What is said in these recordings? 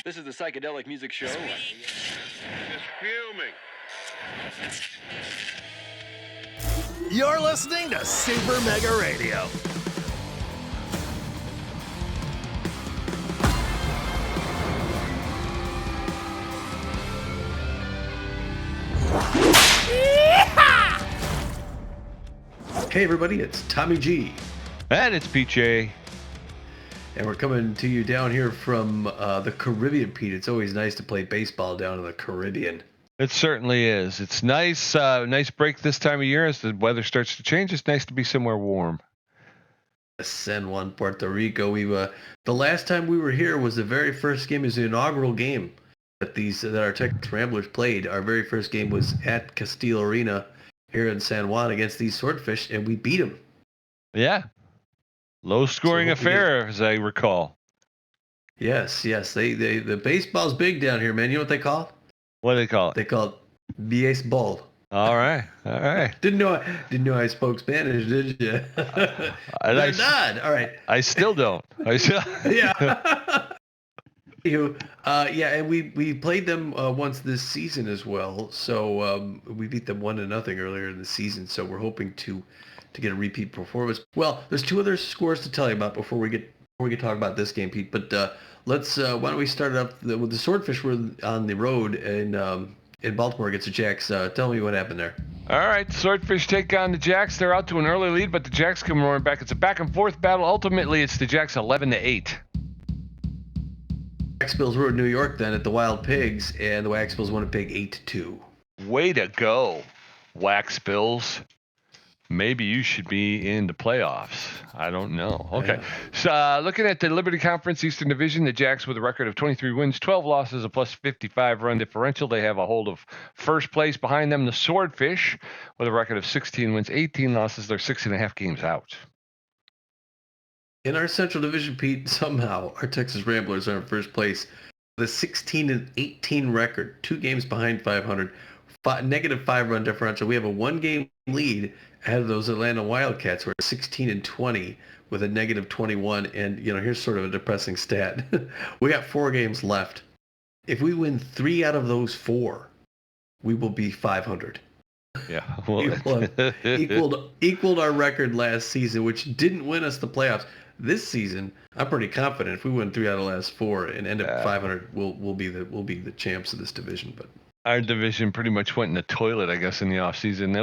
This is the Psychedelic Music Show. Just fuming. You're listening to Super Mega Radio. Hey everybody, it's Tommy G. And it's PJ. And we're coming to you down here from the Caribbean, Pete. It's always nice to play baseball down in the Caribbean. It certainly is. It's nice, nice break this time of year as the weather starts to change. It's nice to be somewhere warm. San Juan, Puerto Rico. The last time we were here was the very first game, is the inaugural game that our Texas Ramblers played. Our very first game was at Castillo Arena here in San Juan against these Swordfish, and we beat them. Yeah. Low-scoring affair, as I recall. Yes. The baseball's big down here, man. You know what they call it? What do they call it? They call it baseball. All right. Didn't know I spoke Spanish, did you? They're not. All right. I still don't. Yeah. And we played them once this season as well. So we beat them 1-0 earlier in the season. So we're hoping to get a repeat performance. Well, there's two other scores to tell you about before we get talk about this game, Pete. But let's why don't we start up with the Swordfish? Were on the road in Baltimore against the Jacks. Tell me what happened there. All right, Swordfish take on the Jacks. They're out to an early lead, but the Jacks come roaring back. It's a back and forth battle. Ultimately, it's the Jacks 11-8. Waxbills were in New York then at the Wild Pigs, and the Waxbills won a big 8-2. Way to go, Waxbills. Maybe you should be in the playoffs. I don't know. Okay. So looking at the Liberty Conference Eastern Division, the Jacks with a record of 23 wins, 12 losses, a plus 55 run differential. They have a hold of first place. Behind them, the Swordfish with a record of 16 wins, 18 losses. They're 6.5 games out. In our Central Division, Pete, somehow our Texas Ramblers are in first place with a 16-18 record, 2 games behind 500, negative 5 run differential. We have a 1-game lead ahead of those Atlanta Wildcats, who are 16-20 with a negative 21. And here's sort of a depressing stat: we got 4 games left. If we win 3 out of those 4, we will be 500. Yeah, equaled our record last season, which didn't win us the playoffs. This season, I'm pretty confident if we win 3 out of the last 4 and end up 500, we'll be the champs of this division. But our division pretty much went in the toilet, I guess, in the offseason.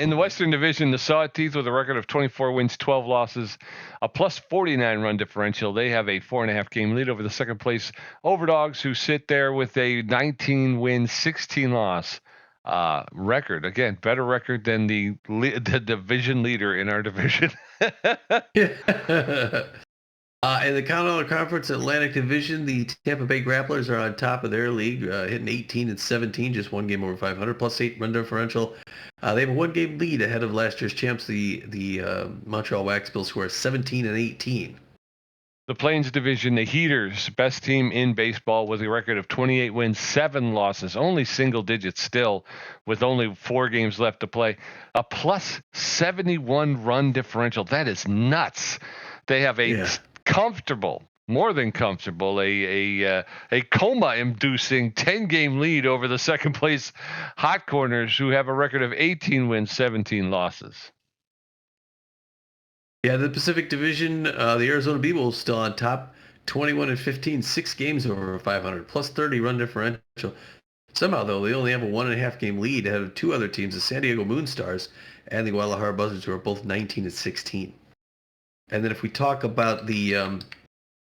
In the Western Division, the Sawteeth with a record of 24 wins, 12 losses, a plus 49 run differential. They have a 4.5 game lead over the second place Overdogs, who sit there with a 19 win, 16 loss record. Again, better record than the division leader in our division. In the Continental Conference Atlantic Division, the Tampa Bay Grapplers are on top of their league, hitting 18-17, just 1 game over 500, plus 8 run differential. They have a 1-game lead ahead of last year's champs, the Montreal Waxbills, who are 17-18. The Plains Division, the Heaters, best team in baseball with a record of 28 wins, 7 losses, only single digits still, with only 4 games left to play. A plus 71 run differential. That is nuts. They have a comfortable, more than comfortable, a coma-inducing 10-game lead over the second place Hot Corners, who have a record of 18 wins, 17 losses. Yeah, the Pacific Division, the Arizona Beavers still on top, 21-15, 6 games over 500, plus 30 run differential. Somehow, though, they only have a 1.5 game lead ahead of 2 other teams, the San Diego Moonstars and the Guadalajara Buzzards, who are both 19-16. And then if we talk about the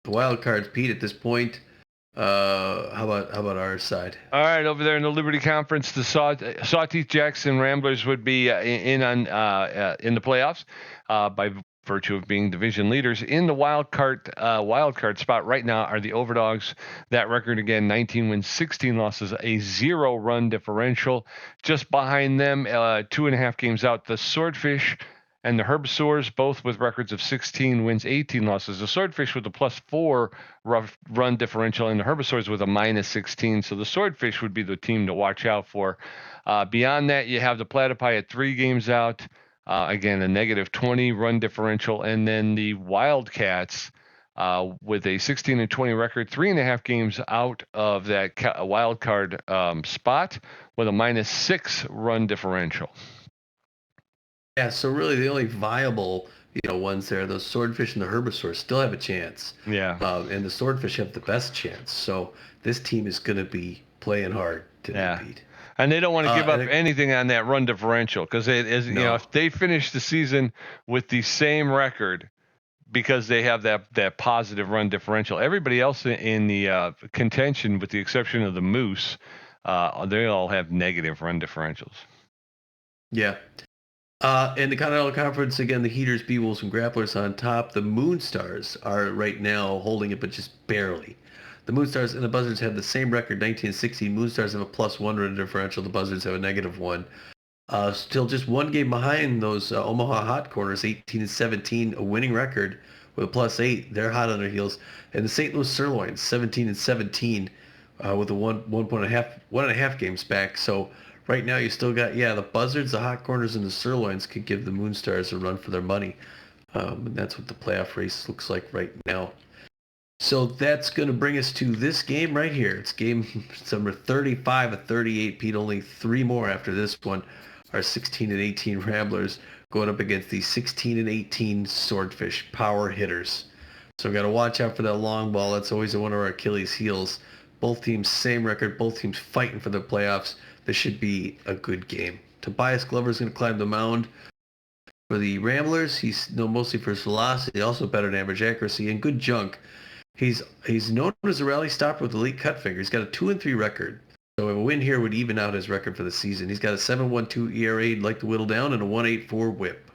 wild cards, Pete, at this point, how about our side? All right, over there in the Liberty Conference, the Sawteeth Jacks and Ramblers would be in the playoffs by virtue of being division leaders. In the wild card spot right now are the Overdogs. That record, again, 19 wins, 16 losses, a 0 run differential. Just behind them, 2.5 games out, the Swordfish and the Herbivores, both with records of 16 wins, 18 losses. The Swordfish with a plus 4 run differential, and the Herbivores with a minus 16. So the Swordfish would be the team to watch out for. Beyond that, you have the Platypi at 3 games out. Again, a negative 20 run differential. And then the Wildcats with a 16-20 record, 3.5 games out of that wild card spot with a -6 run differential. Yeah, so really the only viable, ones there, those Swordfish and the Herbisaurs still have a chance. Yeah. And the Swordfish have the best chance. So this team is going to be playing hard today, Pete. And they don't want to give up anything on that run differential because if they finish the season with the same record because they have that positive run differential, everybody else in the contention, with the exception of the Moose, they all have negative run differentials. Yeah. In the Continental Conference, again, the Heaters, B-Wolves, and Grapplers on top. The Moonstars are right now holding it, but just barely. The Moonstars and the Buzzards have the same record, 19-16. Moonstars have a +1 run differential. The Buzzards have a -1. Still just one game behind those Omaha Hot Corners, 18-17, a winning record with a +8. They're hot on their heels. And the St. Louis Sirloins, 17-17, with a 1.5 games back. So right now you still got, the Buzzards, the Hot Corners, and the Sirloins could give the Moonstars a run for their money. And that's what the playoff race looks like right now. So that's going to bring us to this game right here. It's game number 35 of 38, Pete. Only 3 more after this one. Our 16-18 Ramblers going up against the 16-18 Swordfish power hitters. So we've got to watch out for that long ball. That's always one of our Achilles heels. Both teams same record. Both teams fighting for the playoffs. This should be a good game. Tobias Glover's going to climb the mound. For the Ramblers, he's known mostly for his velocity, also better than average accuracy, and good junk. He's known as a rally stopper with elite cut finger. He's got a 2-3 record. So a win here would even out his record for the season. He's got a 7.12 ERA he'd like to whittle down and a 1.84 whip.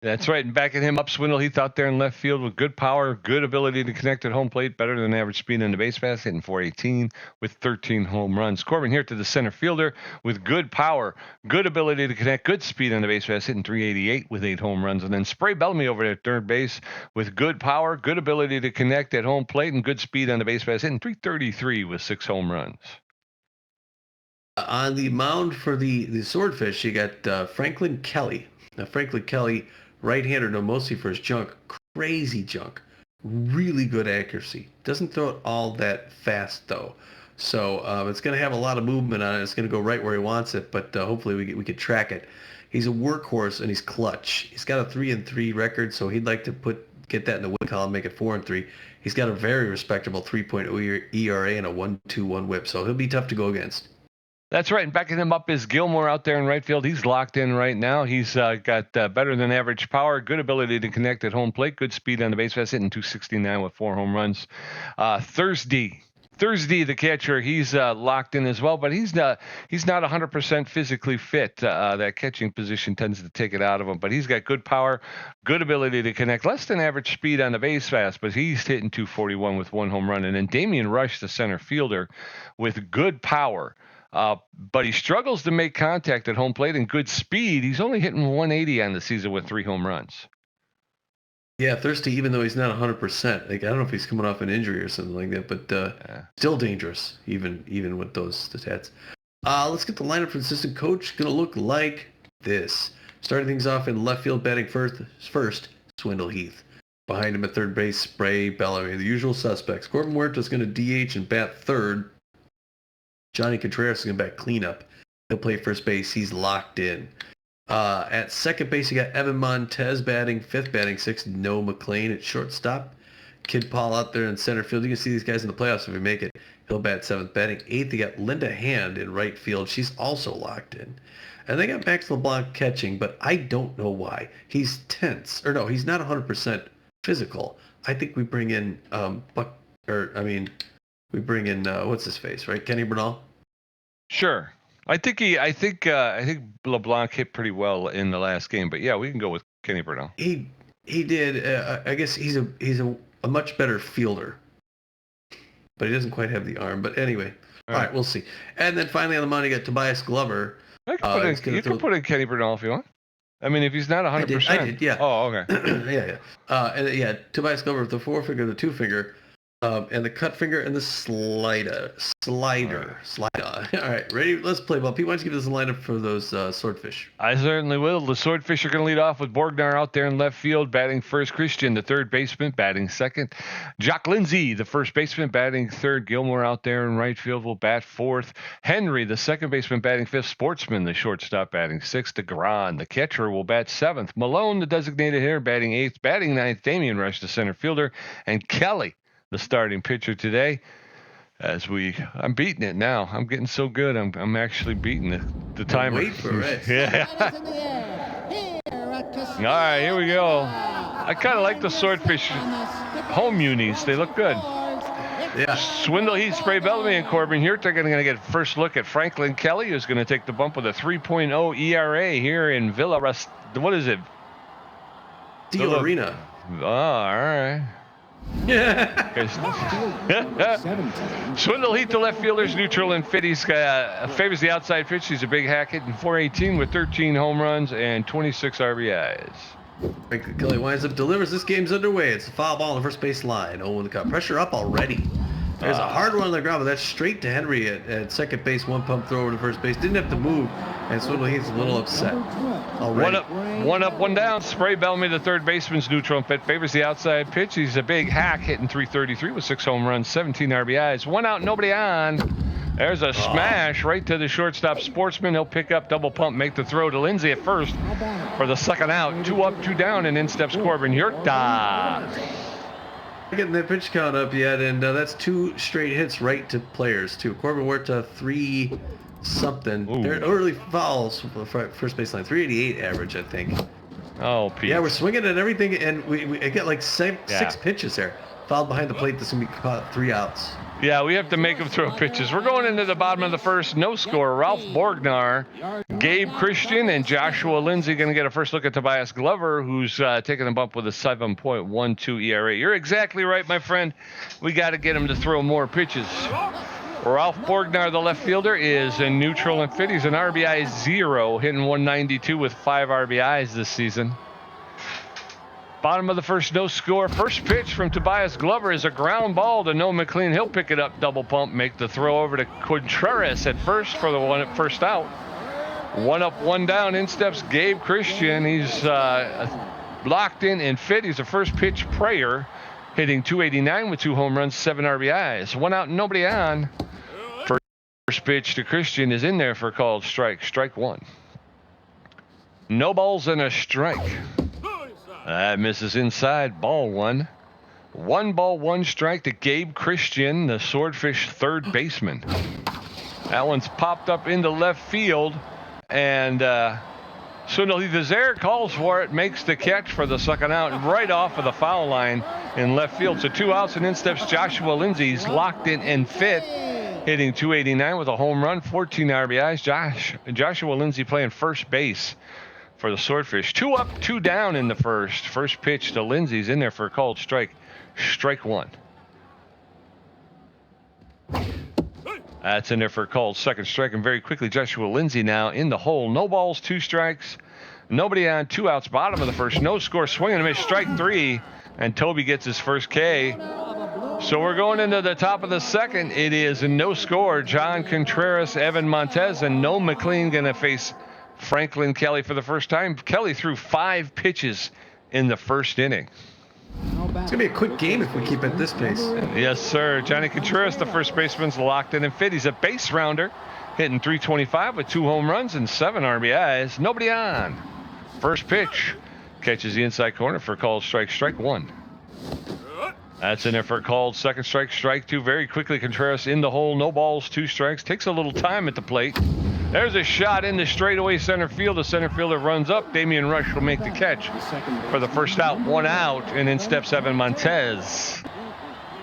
That's right. And backing him up, Swindle Heath out there in left field with good power, good ability to connect at home plate, better than average speed in the base pass, hitting .418 with 13 home runs. Corbin here to the center fielder with good power, good ability to connect, good speed on the base pass, hitting .388 with 8 home runs. And then Spray Bellamy over at third base with good power, good ability to connect at home plate, and good speed on the base pass, hitting .333 with 6 home runs. On the mound for the Swordfish, you got Franklin Kelly. Now, Franklin Kelly, right-hander, known mostly for his junk, crazy junk, really good accuracy. Doesn't throw it all that fast though, so it's going to have a lot of movement on it. It's going to go right where he wants it, but hopefully we can track it. He's a workhorse and he's clutch. He's got a 3-3 record, so he'd like to get that in the win column, make it 4-3. He's got a very respectable 3.0 ERA and a 1.21 WHIP, so he'll be tough to go against. That's right. And backing him up is Gilmore out there in right field. He's locked in right now. He's got better than average power, good ability to connect at home plate, good speed on the base pass, hitting .269 with 4 home runs. Thursday, the catcher, he's locked in as well, but he's not 100% physically fit. That catching position tends to take it out of him, but he's got good power, good ability to connect, less than average speed on the base pass, but he's hitting .241 with 1 home run. And then Damian Rush, the center fielder, with good power. But he struggles to make contact at home plate and good speed. He's only hitting .180 on the season with 3 home runs. Yeah, Thirsty, even though he's not 100%. Like, I don't know if he's coming off an injury or something like that, but still dangerous, even with those stats. Let's get the lineup for the assistant coach. Going to look like this. Starting things off in left field, batting first, Swindle Heath. Behind him at third base, Spray Bellamy, the usual suspects. Corbin Huerta's going to DH and bat third. Johnny Contreras is going to bat cleanup. He'll play first base. He's locked in. At second base, you got Evan Montez batting fifth, batting sixth. Noah McLean at shortstop. Kid Paul out there in center field. You can see these guys in the playoffs if we make it. He'll bat seventh, batting eighth. You got Linda Hand in right field. She's also locked in. And they got Max LeBlanc catching, but I don't know why. He's tense. Or no, he's not 100% physical. I think we bring in we bring in what's his face, right? Kenny Bernal. Sure. I think LeBlanc hit pretty well in the last game, but yeah, we can go with Kenny Bernal. He did. I guess he's a much better fielder, but he doesn't quite have the arm. But anyway, all right, we'll see. And then finally on the mound, you got Tobias Glover. You can put in Kenny Bernal if you want. I mean, if he's not 100%. I did, yeah. Oh, okay. yeah. And Tobias Glover with the forefinger, the two finger. And the cut finger and the slider. All right, ready? Let's play ball. Pete, why don't you give us a lineup for those swordfish? I certainly will. The Swordfish are going to lead off with Borgnar out there in left field, batting first. Christian, the third baseman, batting second. Jock Lindsay, the first baseman, batting third. Gilmore out there in right field will bat fourth. Henry, the second baseman, batting fifth. Sportsman, the shortstop, batting sixth. DeGran, the catcher, will bat seventh. Malone, the designated hitter, batting eighth. Batting ninth, Damian Rush, the center fielder. And Kelly, the starting pitcher today. I'm beating it now. I'm getting so good. I'm actually beating the timer. Wait for it. Yeah. All right, here we go. I kind of like the Swordfish home unis. They look good. Yeah. Swindle Heath, Spray Bellamy, and Corbin Hurt are going to get first look at Franklin Kelly, who's going to take the bump with a 3.0 ERA here in Villa Rest. What is it? Steel Arena. Oh, all right. Swindle Heath, the left fielder's neutral and fit. He's favors the outside pitch. He's a big hack hitting .418 with 13 home runs and 26 RBIs. Franklin Kelly winds up, delivers. This game's underway. It's a foul ball on the first base line. Oh, and the cut. Pressure up already. There's a hard one on the ground, but that's straight to Henry at second base. One pump throw over to first base. Didn't have to move, and Swindle Heath's a little upset already. One up, one down. Spray Bellamy, the third baseman's neutral and fit, favors the outside pitch. He's a big hack hitting .333 with 6 home runs, 17 RBIs. One out, nobody on. There's a smash right to the shortstop. Sportsman. He'll pick up, double pump, make the throw to Lindsay at first for the second out. 2 up, 2 down, and in steps Corbin Hurta. Getting that pitch count up yet, and that's 2 straight hits right to players too. Corbin Huerta 3 something. They're early fouls from the first baseline. 388 average, I think. Oh, Pete. Yeah, we're swinging at everything, and we get like 6 pitches there. Fouled behind the plate. This is gonna be caught 3 outs. Yeah, we have to make them throw pitches. We're going into the bottom of the first. No score. Ralph Borgnar, Gabe Christian, and Joshua Lindsay going to get a first look at Tobias Glover, who's taking a bump with a 7.12 ERA. You're exactly right, my friend. We got to get him to throw more pitches. Ralph Borgnar, the left fielder, is in neutral and fit. He's an RBI 0, hitting .192 with 5 RBIs this season. Bottom of the first, no score. First pitch from Tobias Glover is a ground ball to Noah McLean. He'll pick it up, double pump, make the throw over to Contreras at first for the first out. 1 up, 1 down. In steps Gabe Christian. He's locked in and fit. He's a first pitch prayer, hitting .289 with 2 home runs, 7 RBIs. 1 out, nobody on. First pitch to Christian is in there for a called strike. Strike 1. No balls and a strike. That misses inside. Ball 1. 1 ball, 1 strike to Gabe Christian, the Swordfish third baseman. That one's popped up into left field, and Swindle Heath calls for it, makes the catch for the second out, right off of the foul line in left field. So 2 outs, and in steps Joshua Lindsay. He's locked in and fit, hitting .289 with a home run, 14 RBIs. Joshua Lindsay playing first base for the Swordfish. 2 up, 2 down in the first. First pitch to Lindsay's in there for a called strike. Strike 1. That's in there for a called second strike. And very quickly, Joshua Lindsay now in the hole. No balls, 2 strikes. Nobody on, 2 outs. Bottom of the first. No score. Swing and a miss. Strike 3. And Toby gets his first K. So we're going into the top of the second. It is a no score. John Contreras, Evan Montez, and Noah McLean going to face Franklin Kelly for the first time. Kelly threw 5 pitches in the first inning. It's going to be a quick game if we keep at this pace. Yes, sir. Johnny Contreras, the first baseman's locked in and fit. He's a base rounder, hitting .325 with 2 home runs and 7 RBIs. Nobody on. First pitch. Catches the inside corner for a called strike. Strike 1. That's in there for a called second strike. Strike 2. Very quickly, Contreras in the hole. No balls, 2 strikes. Takes a little time at the plate. There's a shot in the straightaway center field. The center fielder runs up. Damian Rush will make the catch for the first out. 1 out, and in steps Evan Montez.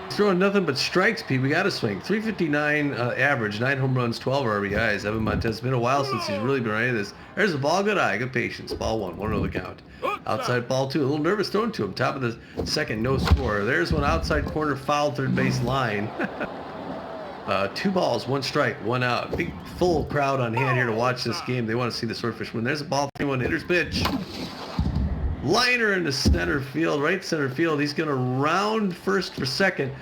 He's throwing nothing but strikes, Pete. We got to swing. .359 average, 9 home runs, 12 RBIs. Evan Montez. It's been a while since he's really been running this. There's a ball, good eye, good patience. Ball 1, 1-0 the count. Outside ball 2, a little nervous throwing to him. Top of the second, no score. There's one outside corner, foul third base line. 2 balls, 1 strike, 1 out. Big full crowd on hand here to watch this game. They want to see the Swordfish win. There's a ball, 3-1 hitter's pitch. Liner into center field, right center field. He's going to round first for second.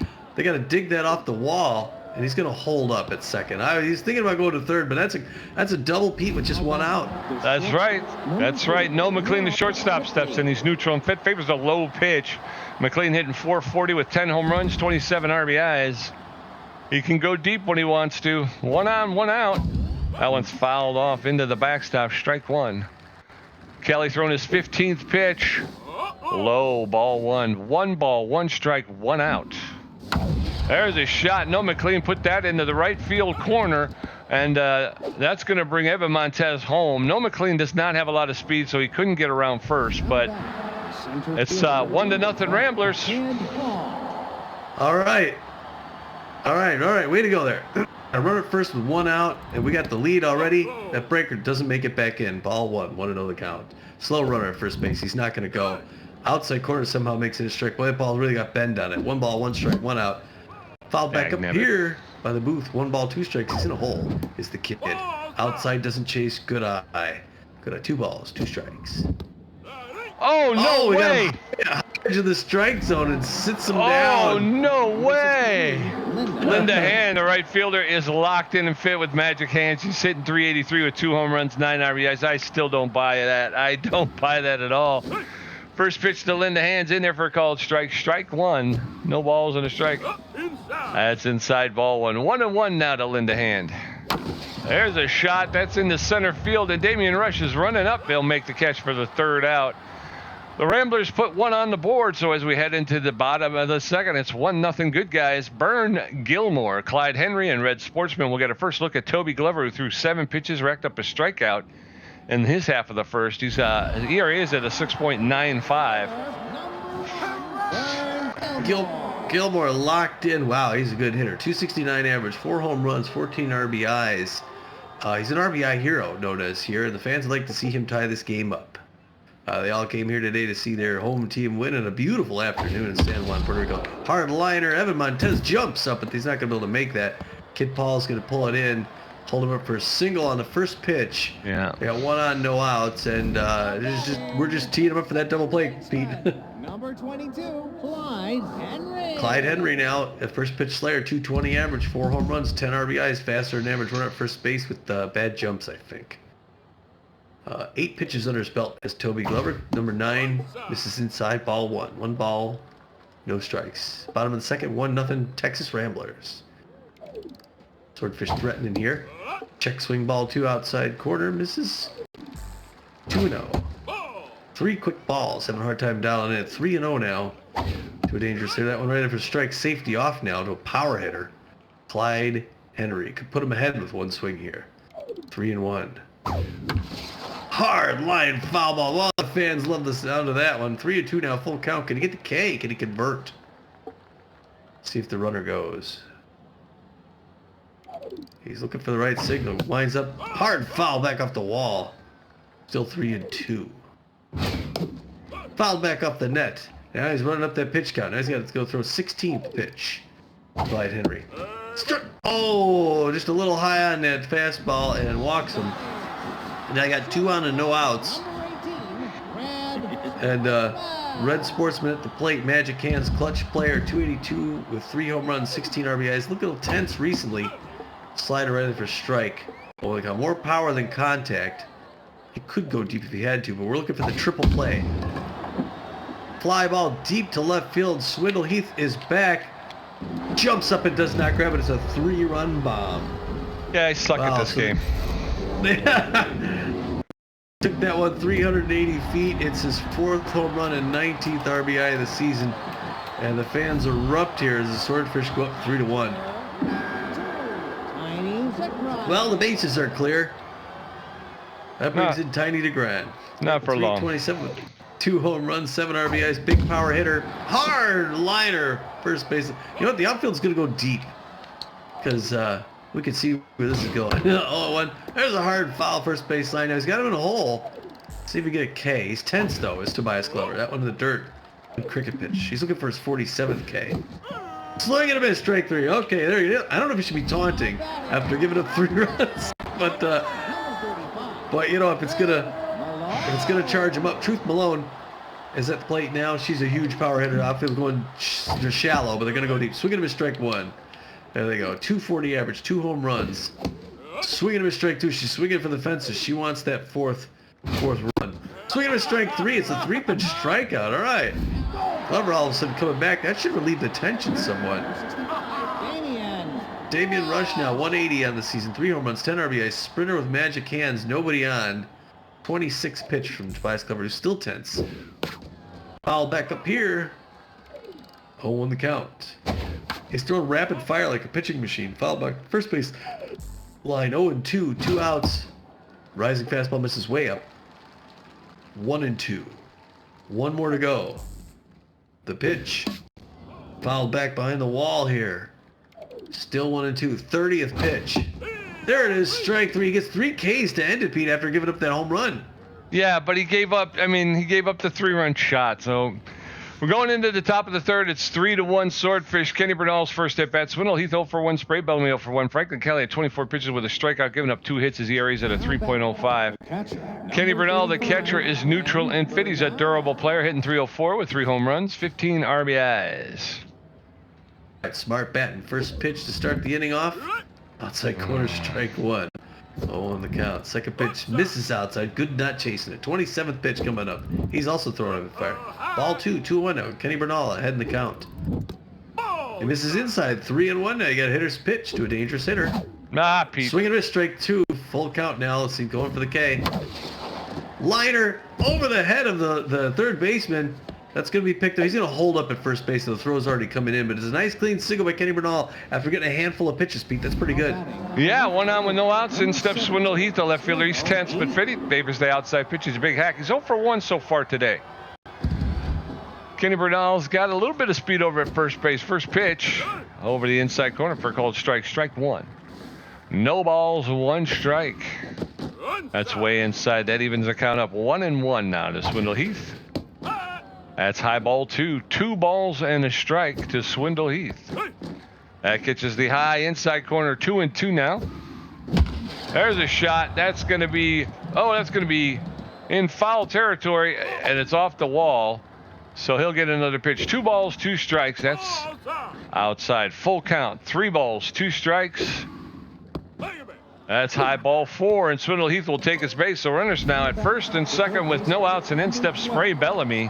They got to dig that off the wall, and he's going to hold up at second. He's thinking about going to third, but that's a double Pete with just one out. That's right. That's right. No, McLean, the shortstop, steps in. He's neutral and fit. Favors a low pitch. McLean hitting .440 with 10 home runs, 27 RBIs. He can go deep when he wants to. One on, one out. That one's fouled off into the backstop. Strike one. Kelly throwing his 15th pitch. Low, ball one. One ball, one strike, one out. There's a shot. No, McLean put that into the right field corner, and that's going to bring Evan Montez home. No, McLean does not have a lot of speed, so he couldn't get around first, but it's 1-0 Ramblers. All right. Way to go there. I run it first with one out, and we got the lead already. That breaker doesn't make it back in. Ball one, 1-0 the count. Slow runner at first base. He's not going to go. Outside corner somehow makes it a strike. Boy, that ball really got bend on it. One ball, one strike, one out. Foul back up here by the booth. 1 ball, 2 strikes. He's in a hole, is the kid. Outside doesn't chase. Good eye. 2 balls, 2 strikes. Oh, no way! Edge of the strike zone and sits him down. Oh, no way! Linda Hand, the right fielder, is locked in and fit with magic hands. He's hitting .383 with 2 home runs, 9 RBIs. I still don't buy that. I don't buy that at all. First pitch to Linda Hand's in there for a called strike. Strike one. No balls and a strike. That's inside, ball one. 1-1 now to Linda Hand. There's a shot. That's in the center field, and Damian Rush is running up. They'll make the catch for the 3rd out. The Ramblers put 1 on the board, so as we head into the bottom of the 2nd, it's 1-0 good guys. Byrne Gilmore, Clyde Henry, and Red Sportsman. We'll get a first look at Toby Glover, who threw 7 pitches, racked up a strikeout in his half of the first. His ERA is at a 6.95. Gilmore locked in. Wow, he's a good hitter. .269 average, 4 home runs, 14 RBIs. He's an RBI hero, known as here. The fans like to see him tie this game up. They all came here today to see their home team win in a beautiful afternoon in San Juan, Puerto Rico. Hard liner. Evan Montez jumps up, but he's not going to be able to make that. Kid Paul's going to pull it in, hold him up for a single on the first pitch. Yeah. They got 1 on, no outs, and we're just teeing him up for that double play, Pete. Number 22, Clyde Henry. Clyde Henry now at first pitch slayer, .220 average, 4 home runs, 10 RBIs, faster than average runner at first base with bad jumps, I think. 8 pitches under his belt as Toby Glover. Number 9 misses inside, ball 1. 1 ball, no strikes. Bottom of the 2nd, 1-0 Texas Ramblers. Swordfish threatening here. Check swing, ball 2 outside corner, misses. 2-0. 3 quick balls, having a hard time dialing in. 3-0 now to a dangerous hitter. That one right after strike. Safety off now to a power hitter. Clyde Henry could put him ahead with 1 swing here. 3-1. Hard line foul ball. Well, the fans love the sound of that one. 3-2 now, full count. Can he get the K? Can he convert? See if the runner goes. He's looking for the right signal. Lines up. Hard foul back off the wall. Still 3-2. Fouled back off the net. Now he's running up that pitch count. Now he's got to go throw 16th pitch. Clyde Henry. Oh, just a little high on that fastball and walks him. And I got 2 on and no outs. And Red Sportsman at the plate. Magic Hands clutch player. .282 with 3 home runs, 16 RBIs. Look a little tense recently. Slider right in for strike. Oh, they got more power than contact. He could go deep if he had to, but we're looking for the triple play. Fly ball deep to left field. Swindle Heath is back. Jumps up and does not grab it. It's a 3-run bomb. Yeah, I suck at this game. Took that one 380 feet. It's his 4th home run and 19th RBI of the season. And the fans erupt here as the Swordfish go up 3-1. Well, the bases are clear. That brings in Tiny DeGran. Not for long. 327 with 2 home runs, 7 RBIs, big power hitter, hard liner, first base. You know what? The outfield's going to go deep because we can see where this is going. 0-1. There's a hard foul first base line. Now he's got him in a hole. See if we get a K. He's tense though, is Tobias Glover. That one in the dirt. Good cricket pitch. He's looking for his 47th K. Swing and a miss, strike 3. Okay, there you go. I don't know if he should be taunting after giving up 3 runs, but you know if it's gonna charge him up, Truth Malone is at the plate now. She's a huge power hitter. Outfield going they're shallow, but they're going to go deep. Swing and a miss, strike one. There they go. 240 average, 2 home runs. Swing and a miss, strike two. She's swinging for the fences. She wants that fourth run. Swing and a miss, strike three. It's a 3-pitch strikeout. All right. Glover all of a sudden coming back. That should relieve the tension somewhat. Damian Rush now 180 on the season, 3 home runs, 10 RBIs, sprinter with magic hands, nobody on. 26 pitch from Tobias Glover, who's still tense. Foul back up here. 0-1 the count. He's throwing rapid fire like a pitching machine. Foul back first base line 0-2, 2 outs. Rising fastball misses way up. 1-2. 1 more to go. The pitch. Fouled back behind the wall here. Still 1-2. 30th pitch. There it is. Strike 3. He gets 3 Ks to end it, Pete, after giving up that home run. Yeah, but he gave up. I mean, he gave up the 3-run shot. So we're going into the top of the 3rd. It's 3-1 Swordfish. Kenny Bernal's first at bat. Swindle Heath 0 for 1. Spray Bellamy 0 for 1. Franklin Kelly at 24 pitches with a strikeout, giving up 2 hits. His ERA's at a 3.05. Kenny Bernal, the catcher, is neutral and fit. He's a durable player, hitting .304 with 3 home runs, 15 RBIs. Smart batting. First pitch to start the inning off. Outside corner, strike 1. 0-1 the count. Second pitch misses outside. Good not chasing it. 27th pitch coming up. He's also throwing on fire. Ball 2, 2-1 now. Kenny Bernal ahead in the count. He misses inside. 3-1 now. You got a hitter's pitch to a dangerous hitter. Nah, Pete. Swing and miss, strike 2. Full count now. Let's see, going for the K. Liner over the head of the third baseman. That's going to be picked up. He's going to hold up at first base, so the throw's already coming in. But it's a nice clean single by Kenny Bernal after getting a handful of pitches, Pete. That's pretty good. Yeah, 1 on with no outs. In steps Swindle Heath, the left fielder. He's tense but fit. He favors the outside pitch. He's a big hack. He's 0 for 1 so far today. Kenny Bernal's got a little bit of speed over at first base. First pitch over the inside corner for a called strike. Strike 1. No balls, 1 strike. That's way inside. That evens the count up 1-1 now to Swindle Heath. That's high ball 2. 2 balls and a strike to Swindle Heath. That catches the high inside corner. 2-2 now. There's a shot. That's going to be in foul territory, and it's off the wall. So he'll get another pitch. 2 balls, 2 strikes. That's outside. Full count. 3 balls, 2 strikes. That's high ball 4, and Swindle Heath will take his base. So runners now at first and second with no outs, and in steps Spray Bellamy.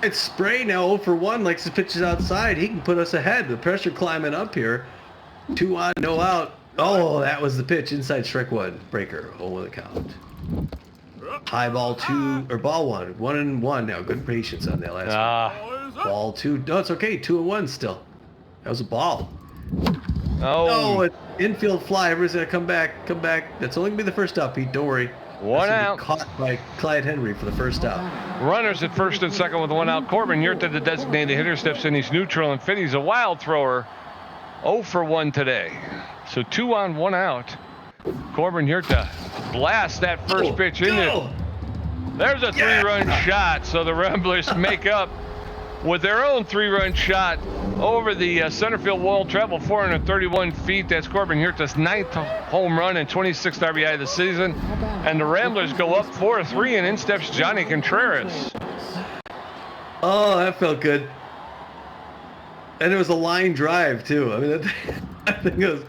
It's Spray now 0 for 1, likes his pitches outside. He can put us ahead. The pressure climbing up here. 2 on, no out. Oh, that was the pitch. Inside strike 1. Breaker. 0 the count. High ball 2, or ball 1. 1-1 now. Good patience on that last one. Ball 2. No, it's okay. 2-1 still. That was a ball. Oh, it's infield fly. Everybody's going to come back. Come back. That's only going to be the first out, Pete. Don't worry. 1 out. Caught by Clyde Henry for the first out. Runners at first and second with 1 out. Corbin Yurta, the designated hitter, steps in. He's neutral and fit. He's a wild thrower. 0 for 1 today. So 2 on, 1 out. Corbin Yurta blasts that first pitch in it. There's a 3-run shot. So the Ramblers make up with their own 3-run shot over the center field wall. Travel 431 feet. That's Corbin Yurta's 9th home run and 26th RBI of the season. And the Ramblers go up 4-3, and in steps Johnny Contreras. Oh, that felt good. And it was a line drive, too. I mean, I think it was...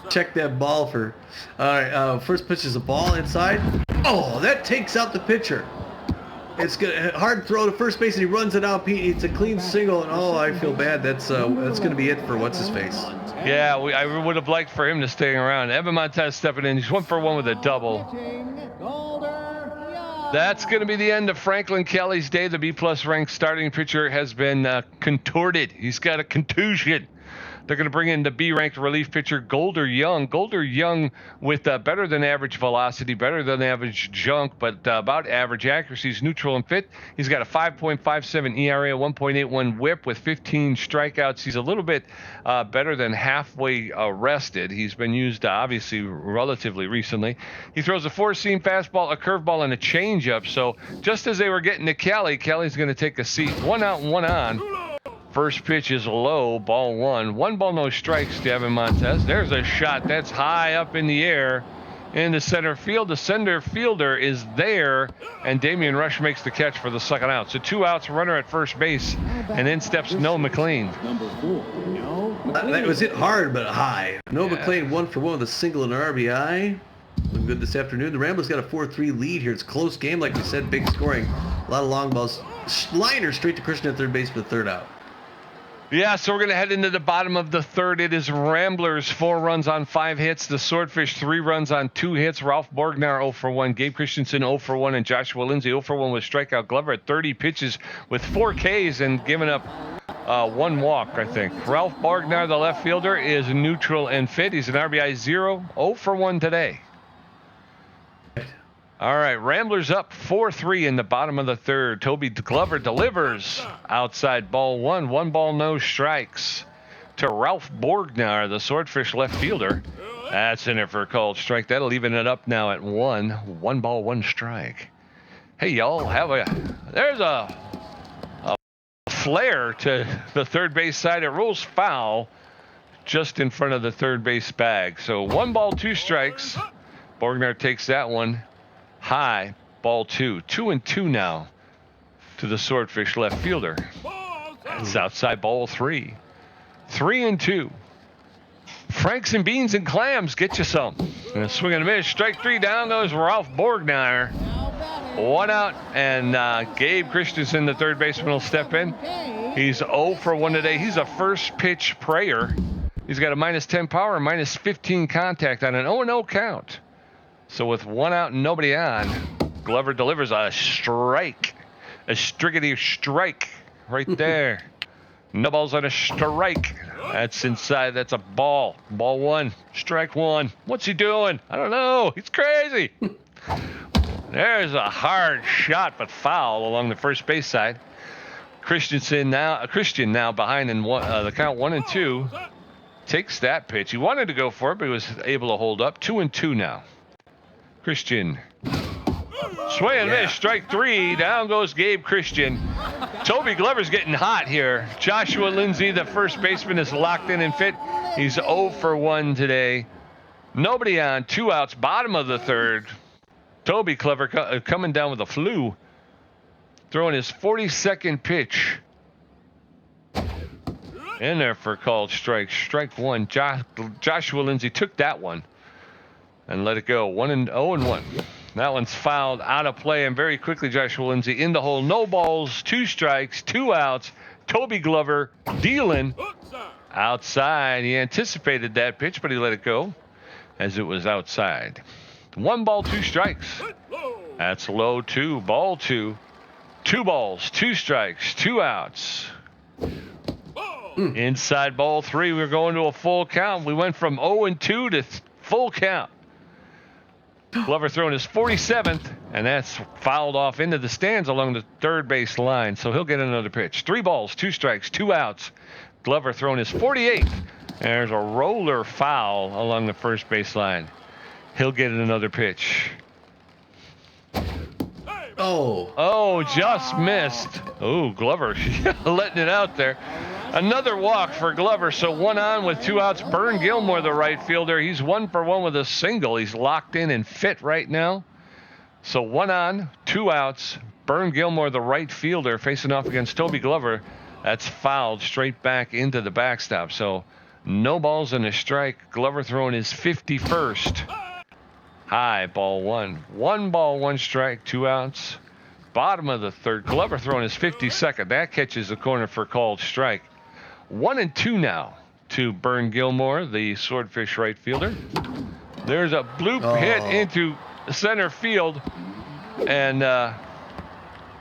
Check that ball for... All right, first pitch is a ball inside. Oh, that takes out the pitcher. It's good. Hard throw to first base, and he runs it out, Pete. It's a clean single, and oh, I feel bad. That's going to be it for what's-his-face. Yeah, I would have liked for him to stay around. Evan Montez stepping in. He's 1 for 1 with a double. That's going to be the end of Franklin Kelly's day. The B-plus ranked starting pitcher has been contorted. He's got a contusion. They're going to bring in the B-ranked relief pitcher, Golder Young. Golder Young with better than average velocity, better than average junk, but about average accuracy. He's neutral and fit. He's got a 5.57 ERA, 1.81 whip with 15 strikeouts. He's a little bit better than halfway rested. He's been used, obviously, relatively recently. He throws a 4-seam fastball, a curveball, and a changeup. So just as they were getting to Kelly's going to take a seat. 1 out and 1 on. First pitch is low, ball 1. 1 ball, no strikes to Evan Montez. There's a shot that's high up in the air. into center field. The center fielder is there, and Damian Rush makes the catch for the second out. So 2 outs, runner at first base, and in steps Noah McLean. Number 4, Noah McLean. That was hit hard but high. Noah McLean 1 for 1 with a single and an RBI. Looking good this afternoon. The Ramblers got a 4-3 lead here. It's a close game, like we said, big scoring. A lot of long balls. Liner straight to Christian at third base for the third out. Yeah, so we're going to head into the bottom of the third. It is Ramblers, 4 runs on 5 hits. The Swordfish, 3 runs on 2 hits. Ralph Borgnar, 0 for 1. Gabe Christensen, 0 for 1. And Joshua Lindsay, 0 for 1 with strikeout. Glover at 30 pitches with 4 Ks and giving up 1 walk, I think. Ralph Borgnar, the left fielder, is neutral and fit. He's an RBI 0 for 1 today. All right, Ramblers up 4-3 in the bottom of the third. Toby Glover delivers outside ball 1. 1 ball, no strikes to Ralph Borgnar, the Swordfish left fielder. That's in there for a called strike. That'll even it up now at 1. 1 ball, 1 strike. Hey, y'all, there's a flare to the third base side. It rolls foul just in front of the third base bag. So 1 ball, 2 strikes. Borgnar takes that one. High, ball 2. 2-2 now to the Swordfish left fielder. That's outside ball 3. 3-2. Franks and beans and clams, get you some. And a swing and a miss. Strike 3, down goes Ralph Borgnar. 1 out, and Gabe Christensen, the third baseman, will step in. He's 0 for 1 today. He's a first pitch prayer. He's got a -10 power and -15 contact on an 0-0 count. So with 1 out and nobody on, Glover delivers a strike. A strickety strike right there. No balls on a strike. That's inside. That's a ball. Ball 1. Strike 1. What's he doing? I don't know. He's crazy. There's a hard shot, but foul along the first base side. Christian now behind in the count 1-2. Takes that pitch. He wanted to go for it, but he was able to hold up. 2-2 now. Christian. Swing and miss. Strike 3. Down goes Gabe Christian. Toby Glover's getting hot here. Joshua Lindsay, the first baseman, is locked in and fit. He's 0 for 1 today. Nobody on. 2 outs. Bottom of the third. Toby Glover coming down with a flu. Throwing his 42nd pitch. In there for a called strike. Strike 1. Joshua Lindsay took that one and let it go. 1-0-1. That one's fouled out of play, and very quickly Joshua Lindsay in the hole. No balls, 2 strikes, 2 outs. Toby Glover dealing outside. He anticipated that pitch, but he let it go as it was outside. 1 ball, 2 strikes. That's low 2. Ball 2. 2 balls, 2 strikes, 2 outs. Inside ball 3. We're going to a full count. We went from 0-2 to full count. Glover throwing his 47th, and that's fouled off into the stands along the third base line, so he'll get another pitch. 3 balls, 2 strikes, 2 outs. Glover throwing his 48th. There's a roller foul along the first base line. He'll get another pitch. Oh, just missed. Oh, Glover letting it out there. Another walk for Glover, so 1 on with 2 outs. Bern Gilmore, the right fielder, he's 1 for 1 with a single. He's locked in and fit right now. So 1 on, 2 outs. Bern Gilmore, the right fielder, facing off against Toby Glover. That's fouled straight back into the backstop. So no balls and a strike. Glover throwing his 51st. High, ball 1. 1 ball, 1 strike, 2 outs. Bottom of the third. Glover throwing his 52nd. That catches the corner for a called strike. 1-2 now to Bern Gilmore, the Swordfish right fielder. There's a bloop hit into center field, and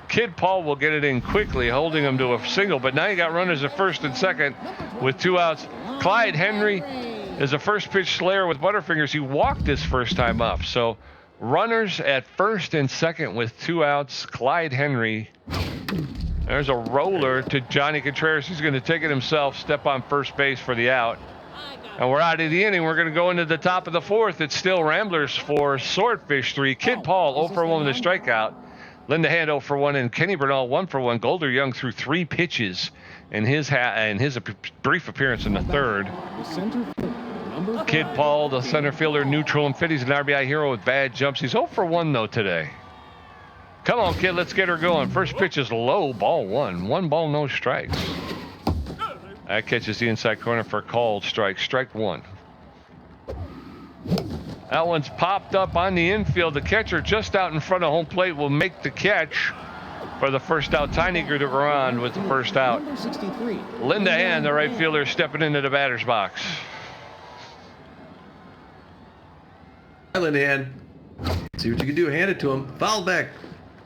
Kid Paul will get it in quickly, holding him to a single. But now you got runners at first and second with 2 outs. Clyde Henry is a first pitch slayer with Butterfingers. He walked his first time up. So runners at first and second with 2 outs. Clyde Henry. There's a roller to Johnny Contreras. He's going to take it himself, step on first base for the out. And we're out of the inning. We're going to go into the top of the 4th. It's still Ramblers 4, Swordfish 3. Kid Paul 0 for 1 with a strikeout. Linda Hand 0 for 1, and Kenny Bernal 1 for 1. Golder Young threw 3 pitches in his brief appearance in the third. Kid Paul, the center fielder, neutral, and Fitty's an RBI hero with bad jumps. He's 0 for 1 though today. Come on, kid, let's get her going. First pitch is low, ball 1. 1 ball, no strikes. That catches the inside corner for a called strike. Strike 1. That one's popped up on the infield. The catcher just out in front of home plate will make the catch for the first out. Tiny Gurdegaran with the first out. Linda Hand, the right fielder, stepping into the batter's box. Hi, Linda Hand. See what you can do. Hand it to him. Foul back.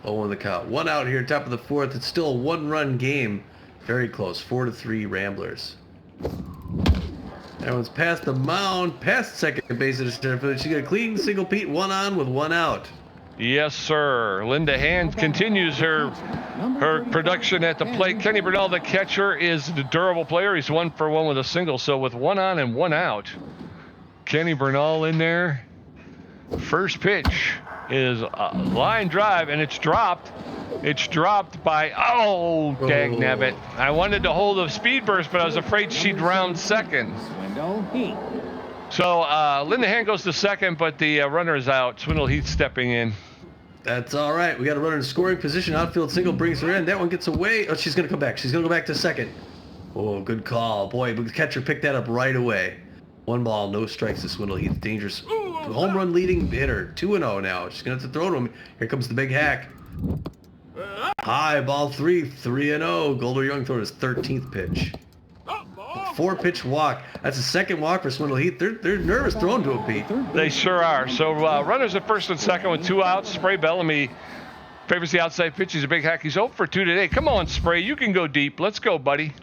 0 on the count. 1 out here, top of the 4th. It's still a 1-run game. Very close. 4-3 Ramblers. That one's past the mound, past second base of the center field. She got a clean single Pete, 1 on with 1 out. Yes, sir. Linda Hand continues her production at the plate. Kenny Bernal, the catcher, is the durable player. He's 1 for 1 with a single. So with 1 on and 1 out, Kenny Bernal in there. First pitch is a line drive, and it's dropped. It's dropped by, dag nabbit. I wanted to hold a speed burst, but I was afraid she'd round second. So Linda Hand goes to second, but the runner is out. Swindle Heath stepping in. That's all right. We got a runner in scoring position. Outfield single brings her in. That one gets away. Oh, she's going to come back. She's going to go back to second. Oh, good call. Boy, the catcher picked that up right away. 1 ball, no strikes to Swindle Heath. Dangerous. Home run leading hitter. 2-0 now. She's going to have to throw to him. Here comes the big hack. High, ball 3, 3-0. Golder Young throwing his 13th pitch. 4-pitch walk. That's the second walk for Swindle Heath. They're nervous throwing to him, Pete. They sure are. So runners at first and second with 2 outs. Spray Bellamy favors the outside pitch. He's a big hack. He's 0 for 2 today. Come on, Spray. You can go deep. Let's go, buddy.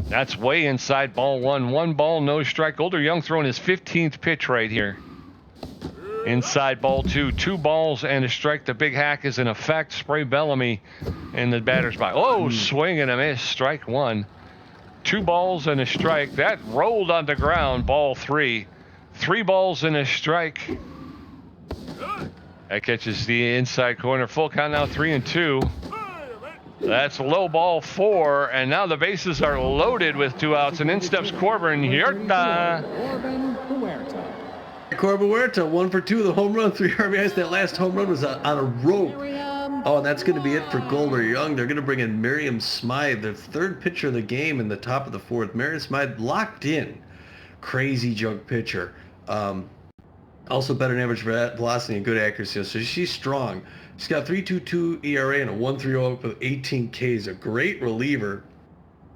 That's way inside, ball 1. 1 ball, no strike. Golder Young throwing his 15th pitch right here. Inside, ball 2. 2 balls and a strike. The big hack is in effect. Spray Bellamy in the batter's box. Oh, swing and a miss. Strike 1. 2 balls and a strike. That rolled on the ground. Ball 3. 3 balls and a strike. That catches the inside corner. Full count now, 3-2. That's low, ball 4, and now the bases are loaded with 2 outs, and in steps Corbin Huerta. Corbin Huerta, 1 for 2, the home run, 3 RBIs. That last home run was on a rope. Oh, and that's going to be it for Golder Young. They're going to bring in Miriam Smythe, their 3rd pitcher of the game in the top of the 4th. Miriam Smythe locked in. Crazy junk pitcher. Also better than average velocity and good accuracy. So she's strong. She's got 3.22 ERA and a 1.30 with 18 Ks. A great reliever.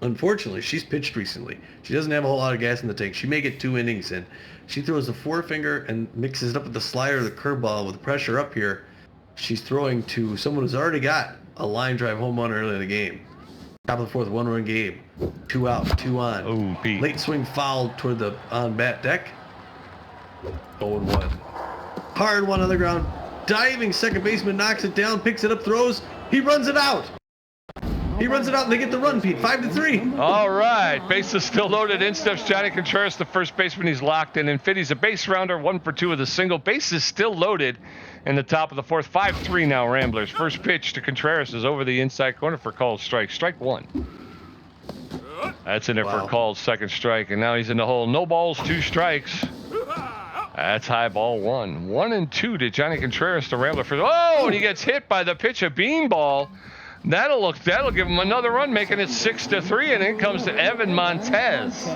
Unfortunately, she's pitched recently. She doesn't have a whole lot of gas in the tank. She may get 2 innings in. She throws the forefinger and mixes it up with the slider or the curveball with pressure up here. She's throwing to someone who's already got a line drive home run early in the game. Top of the 4th, 1-run game. 2 out, 2 on. Oh, Pete. Late swing foul toward the on-bat deck. 0-1. Hard one on the ground. Diving second baseman knocks it down, picks it up, throws. He runs it out. He runs it out, and they get the run, Pete. 5-3. All right. Base is still loaded. In steps Johnny Contreras, the first baseman. He's locked in. And Fitty's a base rounder, 1 for 2 with a single. Base is still loaded in the top of the 4th. 5-3 now, Ramblers. First pitch to Contreras is over the inside corner for called strike. Strike 1. That's in there for called second strike. And now he's in the hole. No balls, 2 strikes. That's high, ball 1. 1-2 to Johnny Contreras, the Rambler. Oh, and he gets hit by the pitch, a beanball. That'll give him another run, making it 6-3, and in comes to Evan Montez.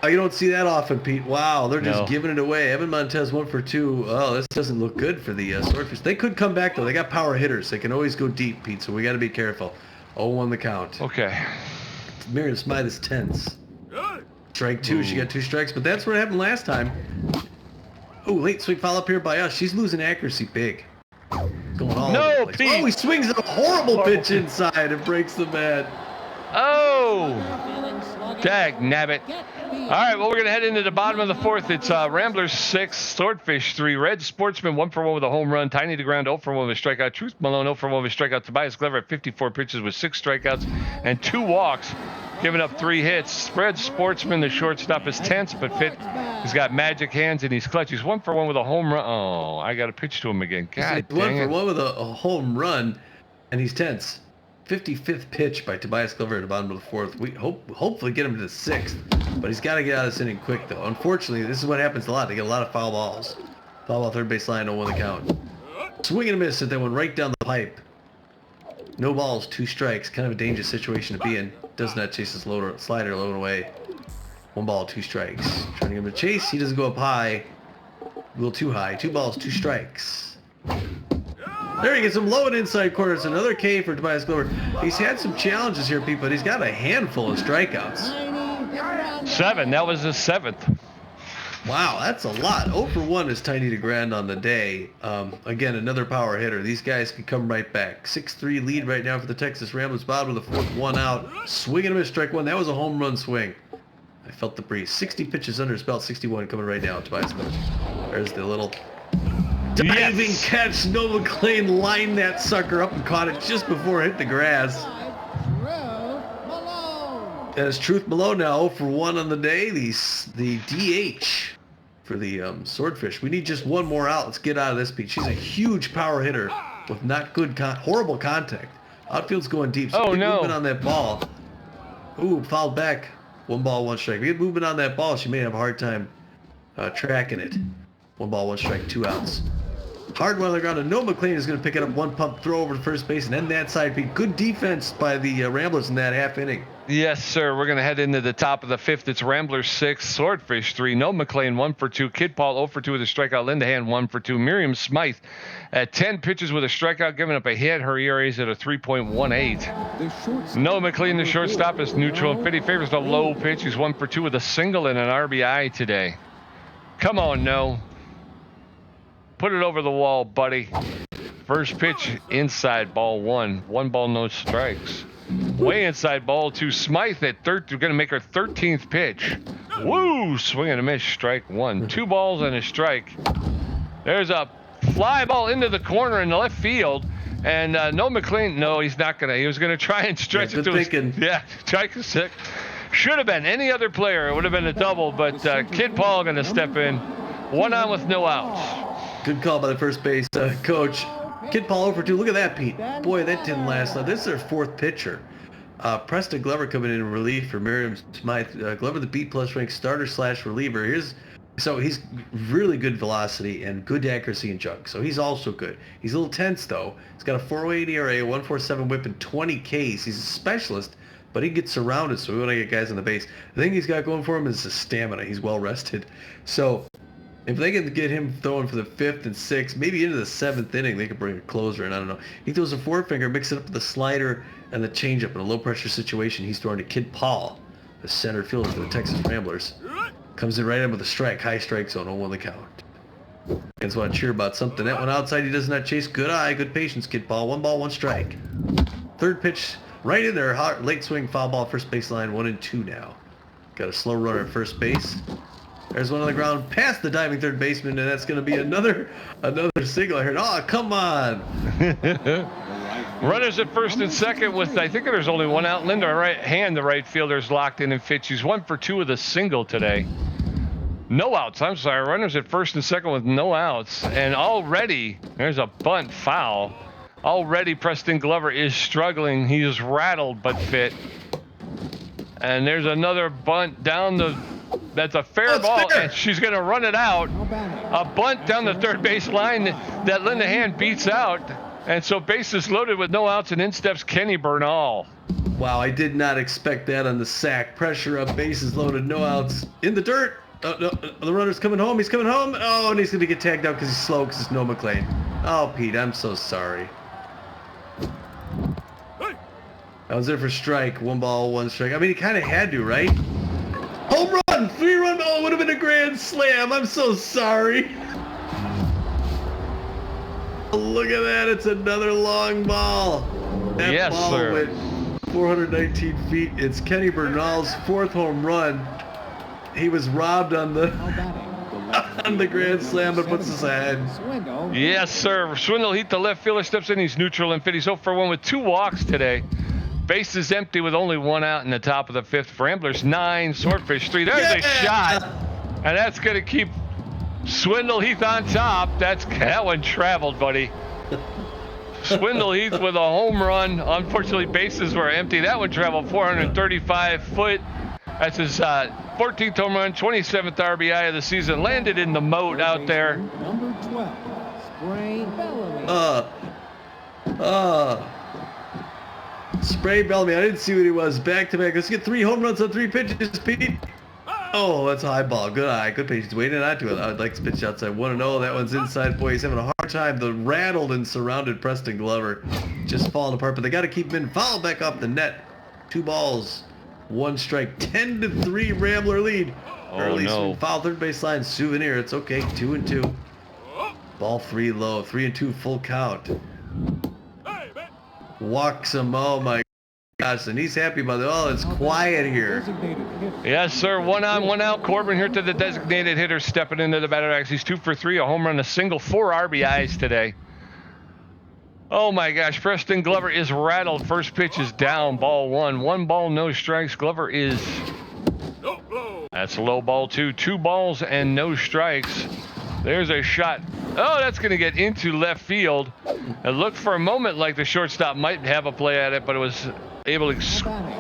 Oh, you don't see that often, Pete. Wow, they're just giving it away. Evan Montez 1 for 2. Oh, this doesn't look good for the Swordfish. They could come back, though. They got power hitters. They can always go deep, Pete, so we got to be careful. 0-1 the count. Okay. Miriam Smythe is tense. Strike 2. Ooh. She got 2 strikes, but that's what happened last time. Oh, late swing foul up here by us. She's losing accuracy big. Going all over the place. Pete. Oh, he swings a horrible pitch inside and breaks the bat. Oh, dag nabbit. All right, well, we're going to head into the bottom of the 4th. It's Ramblers 6, Swordfish 3. Red Sportsman 1 for 1 with a home run. Tiny to ground 0 for 1 with a strikeout. Truth Malone 0 for 1 with a strikeout. Tobias Glover at 54 pitches with 6 strikeouts and 2 walks, giving up 3 hits. Red Sportsman, the shortstop, is tense but fit. He's got magic hands and he's clutch. He's 1 for 1 with a home run. Oh, I got to pitch to him again. God dang it. 1 for 1 with a home run, and he's tense. 55th pitch by Tobias Glover at the bottom of the 4th. We hopefully get him to the 6th, but he's got to get out of this inning quick, though. Unfortunately, this is what happens a lot. They get a lot of foul balls. Foul ball, third base line, 0-1 the count. Swing and a miss at that one right down the pipe. No balls, 2 strikes. Kind of a dangerous situation to be in. Does not chase his slider low away. 1 ball, 2 strikes. Trying to get him to chase. He doesn't go up high. A little too high. 2 balls, 2 strikes. There he gets him low and inside corner. It's another K for Tobias Glover. He's had some challenges here, people, but he's got a handful of strikeouts. 7. That was his 7th. Wow, that's a lot. 0 for 1 is Tiny DeGrand on the day. Again, another power hitter. These guys can come right back. 6-3 lead right now for the Texas Ramblers. Bottom of the 4th, 1 out. Swing and a miss, strike 1. That was a home run swing. I felt the breeze. 60 pitches under his belt. 61 coming right now. Tobias Glover. There's the little diving catch. Noah McLean lined that sucker up and caught it just before it hit the grass. And it's Truth Malone now, 0 for 1 on the day. The DH for the Swordfish. We need just 1 more out. Let's get out of this beat. She's a huge power hitter with not good, horrible contact. Outfield's going deep. So movement on that ball. Ooh, fouled back. 1 ball, 1 strike. If we had movement on that ball, she may have a hard time tracking it. 1 ball, 1 strike, 2 outs. Hard one on the ground, and Noah McLean is going to pick it up. 1 pump throw over to first base and end that side beat. Good defense by the Ramblers in that half inning. Yes, sir. We're going to head into the top of the 5th. It's Ramblers 6, Swordfish 3, Noah McLean 1 for 2, Kid Paul 0 for 2 with a strikeout, Linda Hand 1 for 2, Miriam Smythe at 10 pitches with a strikeout, giving up a hit. Her ERA is at a 3.18. Noah McLean, the shortstop, is neutral and pity, favors the low pitch. He's 1 for 2 with a single and an RBI today. Come on, Noah. Put it over the wall, buddy. First pitch, inside, ball 1. 1 ball, no strikes. Way inside, ball 2. Smythe at third. We're going to make her 13th pitch. Woo! Swing and a miss, strike 1. 2 balls and a strike. There's a fly ball into the corner in the left field. And Noah McLean, no, he's not going to. He was going to try and stretch it to his. Strike 6. Should have been any other player. It would have been a double, but Kid Paul going to step in. 1 on with no outs. Good call by the first base coach. Kid Paul 0 for 2. Look at that, Pete. Boy, that didn't last long. This is their 4th pitcher. Preston Glover coming in relief for Miriam Smythe. Glover, the B+ ranked starter / reliever. So he's really good velocity and good accuracy and jug. So he's also good. He's a little tense, though. He's got a 4.08 ERA, 1.47 whip, and 20 Ks. He's a specialist, but he gets surrounded, so we want to get guys on the base. The thing he's got going for him is his stamina. He's well rested. So if they can get him throwing for the 5th and 6th, maybe into the 7th inning, they could bring a closer in. I don't know. He throws a 4-finger, mix it up with the slider and the changeup in a low-pressure situation. He's throwing to Kid Paul, the center fielder for the Texas Ramblers. Comes in right in with a strike, high strike zone, 0-1 the count. Fans want to cheer about something. That one outside, he does not chase. Good eye, good patience, Kid Paul. 1 ball, 1 strike. Third pitch, right in there. Late swing, foul ball, first base line, 1-2 now. Got a slow runner at first base. There's one on the ground past the diving third baseman, and that's going to be another single. I heard, oh, come on. Runners at first and second with, I think there's only 1 out. Linda, the right fielder's locked in and fit. She's 1 for 2 with a single today. No outs, I'm sorry. Runners at first and second with no outs. And already, there's a bunt foul. Already Preston Glover is struggling. He is rattled but fit. And there's another bunt down the... That's a fair ball, and she's going to run it out. A bunt down the third base line that Linda Hand beats out. And so bases loaded with no outs, and in steps Kenny Bernal. Wow, I did not expect that on the sack. Pressure up, bases loaded, no outs. In the dirt. No, the runner's coming home. He's coming home. Oh, and he's going to get tagged out because he's slow because it's Noah McLean. Oh, Pete, I'm so sorry. That was it for strike. 1 ball, 1 strike. I mean, he kind of had to, right? Home run! 3-run! Oh, it would have been a grand slam. I'm so sorry. Look at that. It's another long ball. That ball went 419 feet. It's Kenny Bernal's 4th home run. He was robbed on the grand slam, but puts us ahead. Yes, sir. Swindle Heat, the left fielder, steps in. He's neutral and fit. He's 0 for 1 with 2 walks today. Base is empty with only 1 out in the top of the 5th. Ramblers 9, Swordfish 3. There's a shot. And that's going to keep Swindle Heath on top. That one traveled, buddy. Swindle Heath with a home run. Unfortunately, bases were empty. That one traveled 435 foot. That's his 14th home run, 27th RBI of the season. Landed in the moat out there. Number 12, Spray Bellamy. Spray Bellamy. I didn't see what he was. Back to back. Let's get 3 home runs on 3 pitches, Pete. Oh, that's a high ball. Good eye. Good patience. Waiting on to it. I would like to pitch outside 1-0. That one's inside. Boy, he's having a hard time. The rattled and surrounded Preston Glover just falling apart. But they got to keep him in. Foul back off the net. 2 balls, 1 strike. 10-3 Rambler lead. Oh, Early no. foul third baseline. Souvenir. It's okay. 2-2. Ball 3 low. 3-2 full count. Walks him. Oh my gosh, and he's happy about it. Oh, it's quiet here. Yes, sir. 1 on, 1 out. Corbin here to the designated hitter, stepping into the batter box. He's 2 for 3, a home run, a single, 4 RBIs today. Oh my gosh, Preston Glover is rattled. First pitch is down, ball 1. 1 ball, no strikes. Glover is. That's a low ball 2. 2 balls and no strikes. There's a shot. Oh, that's going to get into left field. It looked for a moment like the shortstop might have a play at it, but it was able to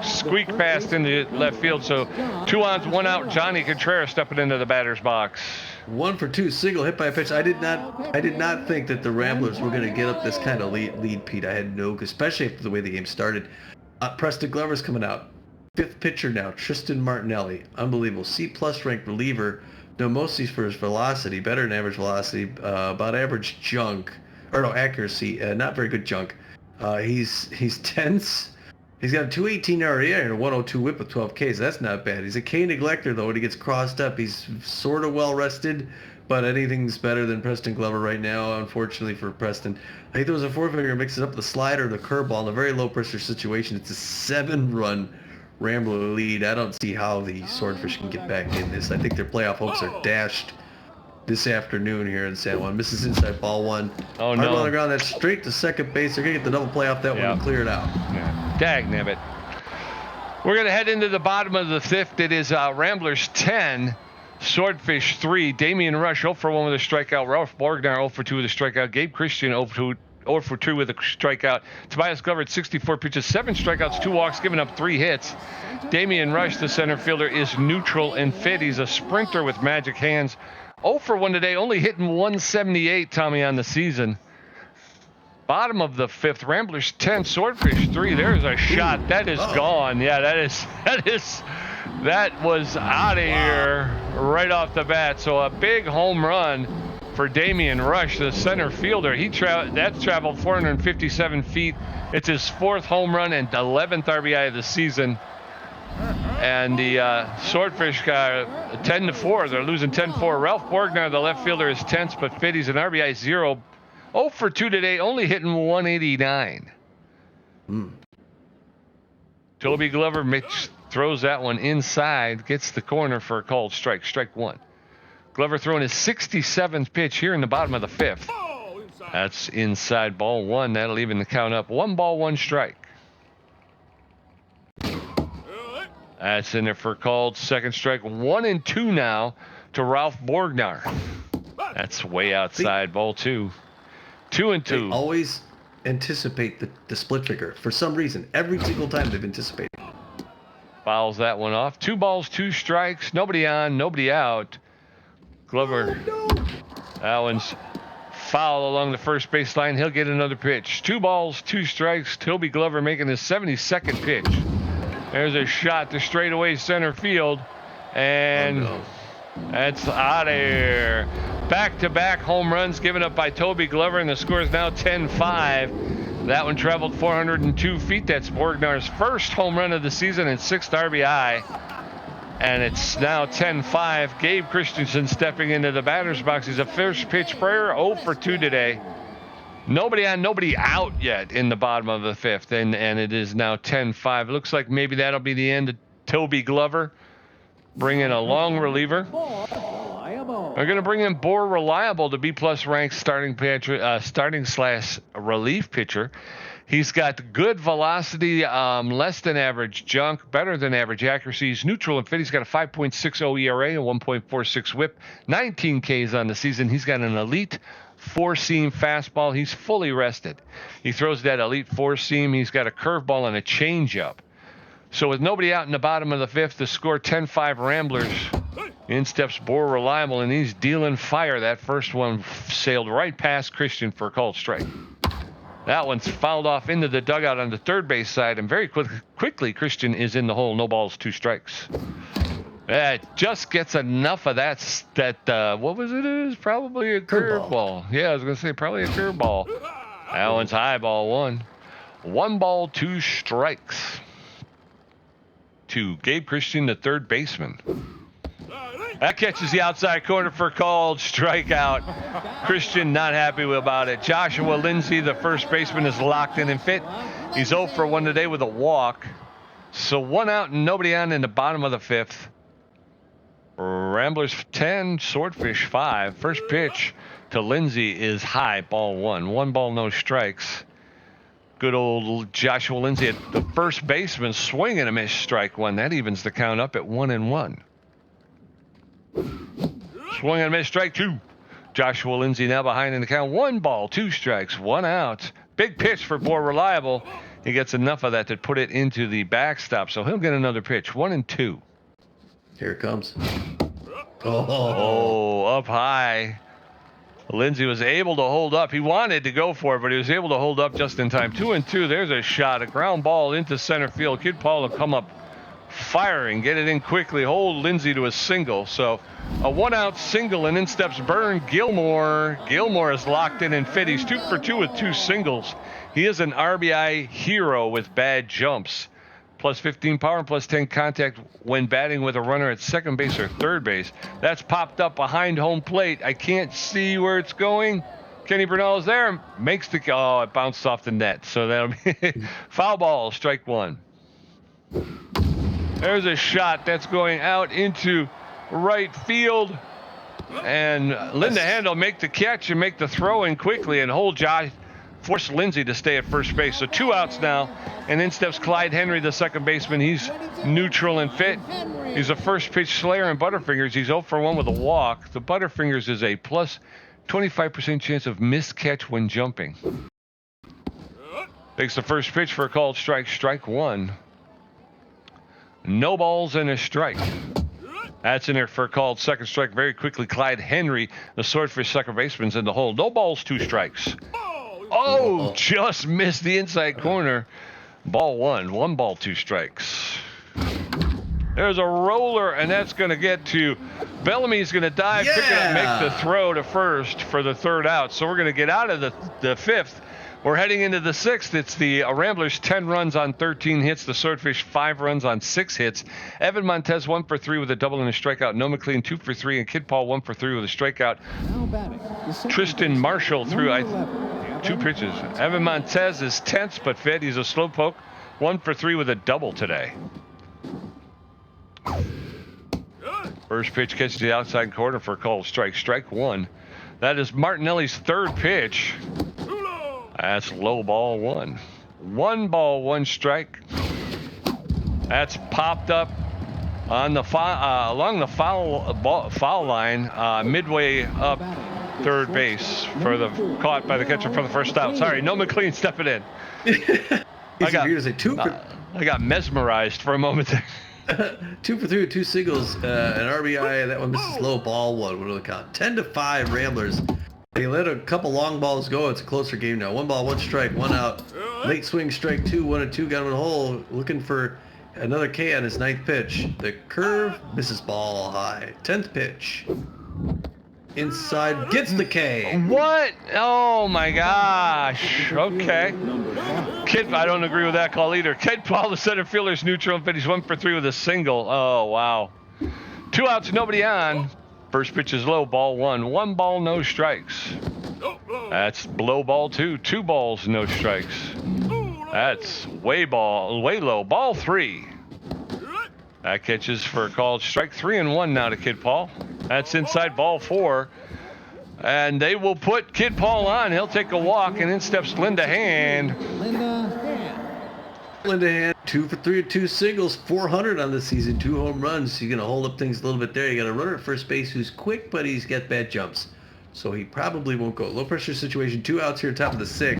squeak past into left field. So 2 on, 1 out. Johnny Contreras stepping into the batter's box. 1 for 2, single hit by a pitch. I did not think that the Ramblers were going to get up this kind of lead, Pete. I had no, especially after the way the game started. Preston Glover's coming out. 5th pitcher now, Tristan Martinelli. Unbelievable. C+ ranked reliever. No, mostly for his velocity, better than average velocity, about average junk, or no, accuracy, not very good junk. He's tense. He's got a 218 ERA and a 102 whip with 12 Ks. That's not bad. He's a K neglector, though, when he gets crossed up. He's sort of well rested, but anything's better than Preston Glover right now, unfortunately for Preston. He throws a 4-finger, mixes up the slider, the curveball in a very low pressure situation. It's a 7-run Rambler lead. I don't see how the Swordfish can get back in this. I think their playoff hopes are dashed this afternoon here in San Juan. Misses inside, ball 1. Oh, Hard no. ball on the ground. That's straight to second base. They're going to get the double play off that one and clear it out. Yeah. Dagnabbit. We're going to head into the bottom of the 5th. It is Ramblers 10, Swordfish 3. Damian Rush 0 for 1 with a strikeout. Ralph Borgnar 0 for 2 with a strikeout. Gabe Christian 0 for 2 with a strikeout. Tobias Glover at 64 pitches, 7 strikeouts, 2 walks, giving up 3 hits. Damian Rush, the center fielder, is neutral and fit. He's a sprinter with magic hands. 0 for 1 today, only hitting 178, Tommy, on the season. Bottom of the 5th, Ramblers 10, Swordfish 3. There's a shot. That is gone. Yeah, that was out of here right off the bat. So a big home run for Damian Rush, the center fielder. That's traveled 457 feet. It's his 4th home run and 11th RBI of the season. And the Swordfish got 10-4. They're losing 10-4. Ralph Borgnar, the left fielder, is tense but fit. He's an RBI 0. 0 for 2 today, only hitting 189. Toby Glover throws that one inside, gets the corner for a called strike. Strike 1. Glover throwing his 67th pitch here in the bottom of the 5th. That's inside, ball 1. That'll even the count up. 1 ball, 1 strike. That's in there for a called second strike. 1-2 now to Ralph Borgnar. That's way outside, ball 2. 2-2. They always anticipate the split figure for some reason. Every single time they've anticipated. Fouls that one off. 2 balls, 2 strikes. Nobody on, nobody out. Glover. That one's foul along the first baseline. He'll get another pitch. 2 balls, 2 strikes. Toby Glover making his 72nd pitch. There's a shot to straightaway center field. And that's out of here. Back-to-back home runs given up by Toby Glover, and the score is now 10-5. That one traveled 402 feet. That's Borgnar's 1st home run of the season and 6th RBI. And it's now 10-5. Gabe Christensen stepping into the batter's box. He's a first pitch prayer, 0 for 2 today. Nobody on, nobody out yet in the bottom of the 5th, and it is now 10-5. It looks like maybe that'll be the end of Toby Glover. Bring in a long reliever. We're going to bring in Bor Reliable, the B-plus ranked starting/relief pitcher. He's got good velocity, less than average junk, better than average accuracy. He's neutral and fit. He's got a 5.60 ERA, a 1.46 whip, 19 Ks on the season. He's got an elite four-seam fastball. He's fully rested. He throws that elite four-seam. He's got a curveball and a changeup. So with nobody out in the bottom of the fifth, the score 10-5 Ramblers. In steps Bore Reliable, and he's dealing fire. That first one sailed right past Christian for a called strike. That one's fouled off into the dugout on the third base side, and very quickly Christian is in the hole. No balls, 2 strikes. That just gets enough of that. What was it? It was probably a curveball. Yeah, I was going to say probably a curveball. That one's high, ball 1. 1 ball, 2 strikes. To Gabe Christian, the third baseman. That catches the outside corner for a called strikeout. Christian not happy about it. Joshua Lindsay, the first baseman, is locked in and fit. He's 0 for 1 today with a walk. So 1 out and nobody on in the bottom of the fifth. Ramblers 10, Swordfish 5. First pitch to Lindsay is high, ball 1. 1 ball, no strikes. Good old Joshua Lindsay at the first baseman, swing and a miss, strike 1. That evens the count up at 1-1. Swing and a miss, strike 2. Joshua Lindsay now behind in the count. 1 ball, 2 strikes, 1 out. Big pitch for Bore Reliable. He gets enough of that to put it into the backstop, so he'll get another pitch. 1-2. Here it comes. Oh, up high. Lindsay was able to hold up. He wanted to go for it, but he was able to hold up just in time. 2-2. There's a shot. A ground ball into center field. Kid Paul will come up firing, get it in quickly, hold Lindsay to a single. So a 1-out single, and in steps Burn Gilmore. Gilmore is locked in and fit. He's 2 for 2 with 2 singles. He is an RBI hero with bad jumps. Plus 15 power and plus 10 contact when batting with a runner at second base or third base. That's popped up behind home plate. I can't see where it's going. Kenny Bernal is there. Makes the... Oh, it bounced off the net. So that'll be foul ball, strike 1. There's a shot that's going out into right field. And Linda Hand will make the catch and make the throw in quickly and hold Josh. Force Lindsay to stay at first base. So 2 outs now. And in steps Clyde Henry, the second baseman. He's neutral and fit. He's a first pitch slayer in Butterfingers. He's 0 for 1 with a walk. The Butterfingers is a plus 25% chance of missed catch when jumping. Takes the first pitch for a called strike. Strike 1. No balls and a strike. That's in there for a called second strike. Very quickly, Clyde Henry, the Swordfish second baseman's in the hole. No balls, 2 strikes. Oh, just missed the inside corner. Ball 1. 1 ball, 2 strikes. There's a roller, and that's going to get to Bellamy's going to dive, pick it up, make the throw to first for the 3rd out. So we're going to get out of the 5th. We're heading into the 6th. It's the Ramblers 10 runs on 13 hits. The Swordfish 5 runs on 6 hits. Evan Montez 1 for 3 with a double and a strikeout. Noah McLean 2 for 3, and Kid Paul 1 for 3 with a strikeout. Tristan Marshall threw 2 pitches. Evan Montez is tense but fit. He's a slowpoke. 1 for 3 with a double today. First pitch catches the outside corner for a called strike. Strike 1. That is Martinelli's 3rd pitch. That's low, ball 1. 1 ball, 1 strike. That's popped up on the along the foul line, midway up third base for the caught by the catcher for the first out. Sorry, no McLean stepping in. I got mesmerized for a moment there. 2 for 3 with 2 singles, an RBI. That one misses low, ball 1. What do we count? 10-5 Ramblers. They let a couple long balls go. It's a closer game now. 1 ball, 1 strike, 1 out. Late swing, strike 2, 1-2. Got him in the hole. Looking for another K on his 9th pitch. The curve misses ball high. 10th pitch. Inside, gets the K. What? Oh my gosh. Okay. Kid, I don't agree with that call either. Kid Paul, the center fielder's neutral and fit. He's 1 for 3 with a single. Oh wow. 2 outs, nobody on. First pitch is low, ball 1. 1 ball, no strikes. That's low, ball 2. 2 balls, no strikes. That's way low, ball 3. That catches for a called strike. 3-1 now to Kid Paul. That's inside, ball 4. And they will put Kid Paul on. He'll take a walk, and in steps Linda Hand. Linda Hand, 2 for 3 with 2 singles, 400 on the season, 2 home runs. You're going to hold up things a little bit there. You got a runner at first base who's quick, but he's got bad jumps. so he probably won't go. Low pressure situation, 2 outs here, top of the 6th.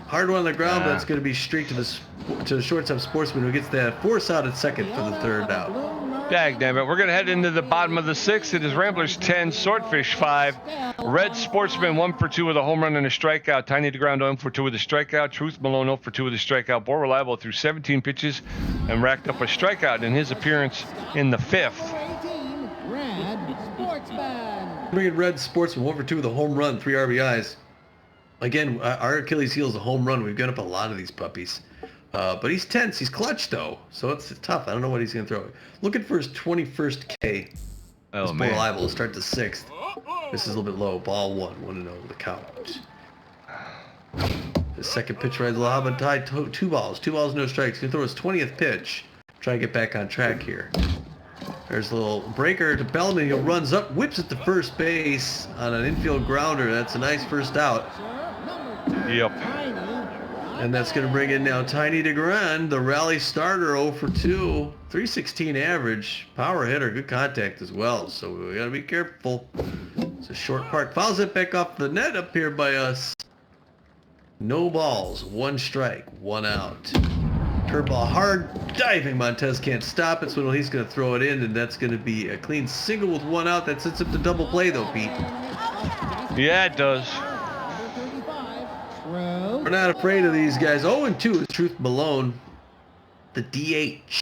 Hard one on the ground, but it's going to be straight to the shortstop Sportsman, who gets that force out at second for the 3rd out. Dagnabbit. We're going to head into the bottom of the 6th. It is Ramblers 10, Swordfish 5. Red Sportsman 1 for 2 with a home run and a strikeout. Tiny DeGround 0 for 2 with a strikeout. Truth Malone 0 for 2 with a strikeout. More reliable through 17 pitches and racked up a strikeout in his appearance in the 5th. Red Sportsman. Bring in Red Sportsman 1 for 2 with a home run, 3 RBIs. Again, our Achilles heel is a home run. We've got up a lot of these puppies. But he's tense. He's clutch, though. So it's tough. I don't know what he's going to throw. Looking for his 21st K. Oh, it's man. more reliable. We'll start the 6th. This is a little bit low. Ball 1. 1-0 the count. The second pitch right lob and tied. 2 balls. 2 balls, no strikes. He's going to throw his 20th pitch. Try to get back on track here. There's a little breaker to Bellman. He runs up, whips it to first base on an infield grounder. That's a nice first out. Yep. And that's going to bring in now Tiny DeGrand, the rally starter, 0 for 2, 316 average, power hitter, good contact as well. So we got to be careful. It's a short park. Fouls it back off the net up here by us. No balls, 1 strike, 1 out. Curveball hard, diving. Montez can't stop it, so he's going to throw it in, and that's going to be a clean single with 1 out. That sets up the double play, though, Pete. Yeah, it does. We're not afraid of these guys. 0-2 is Truth Malone, the DH.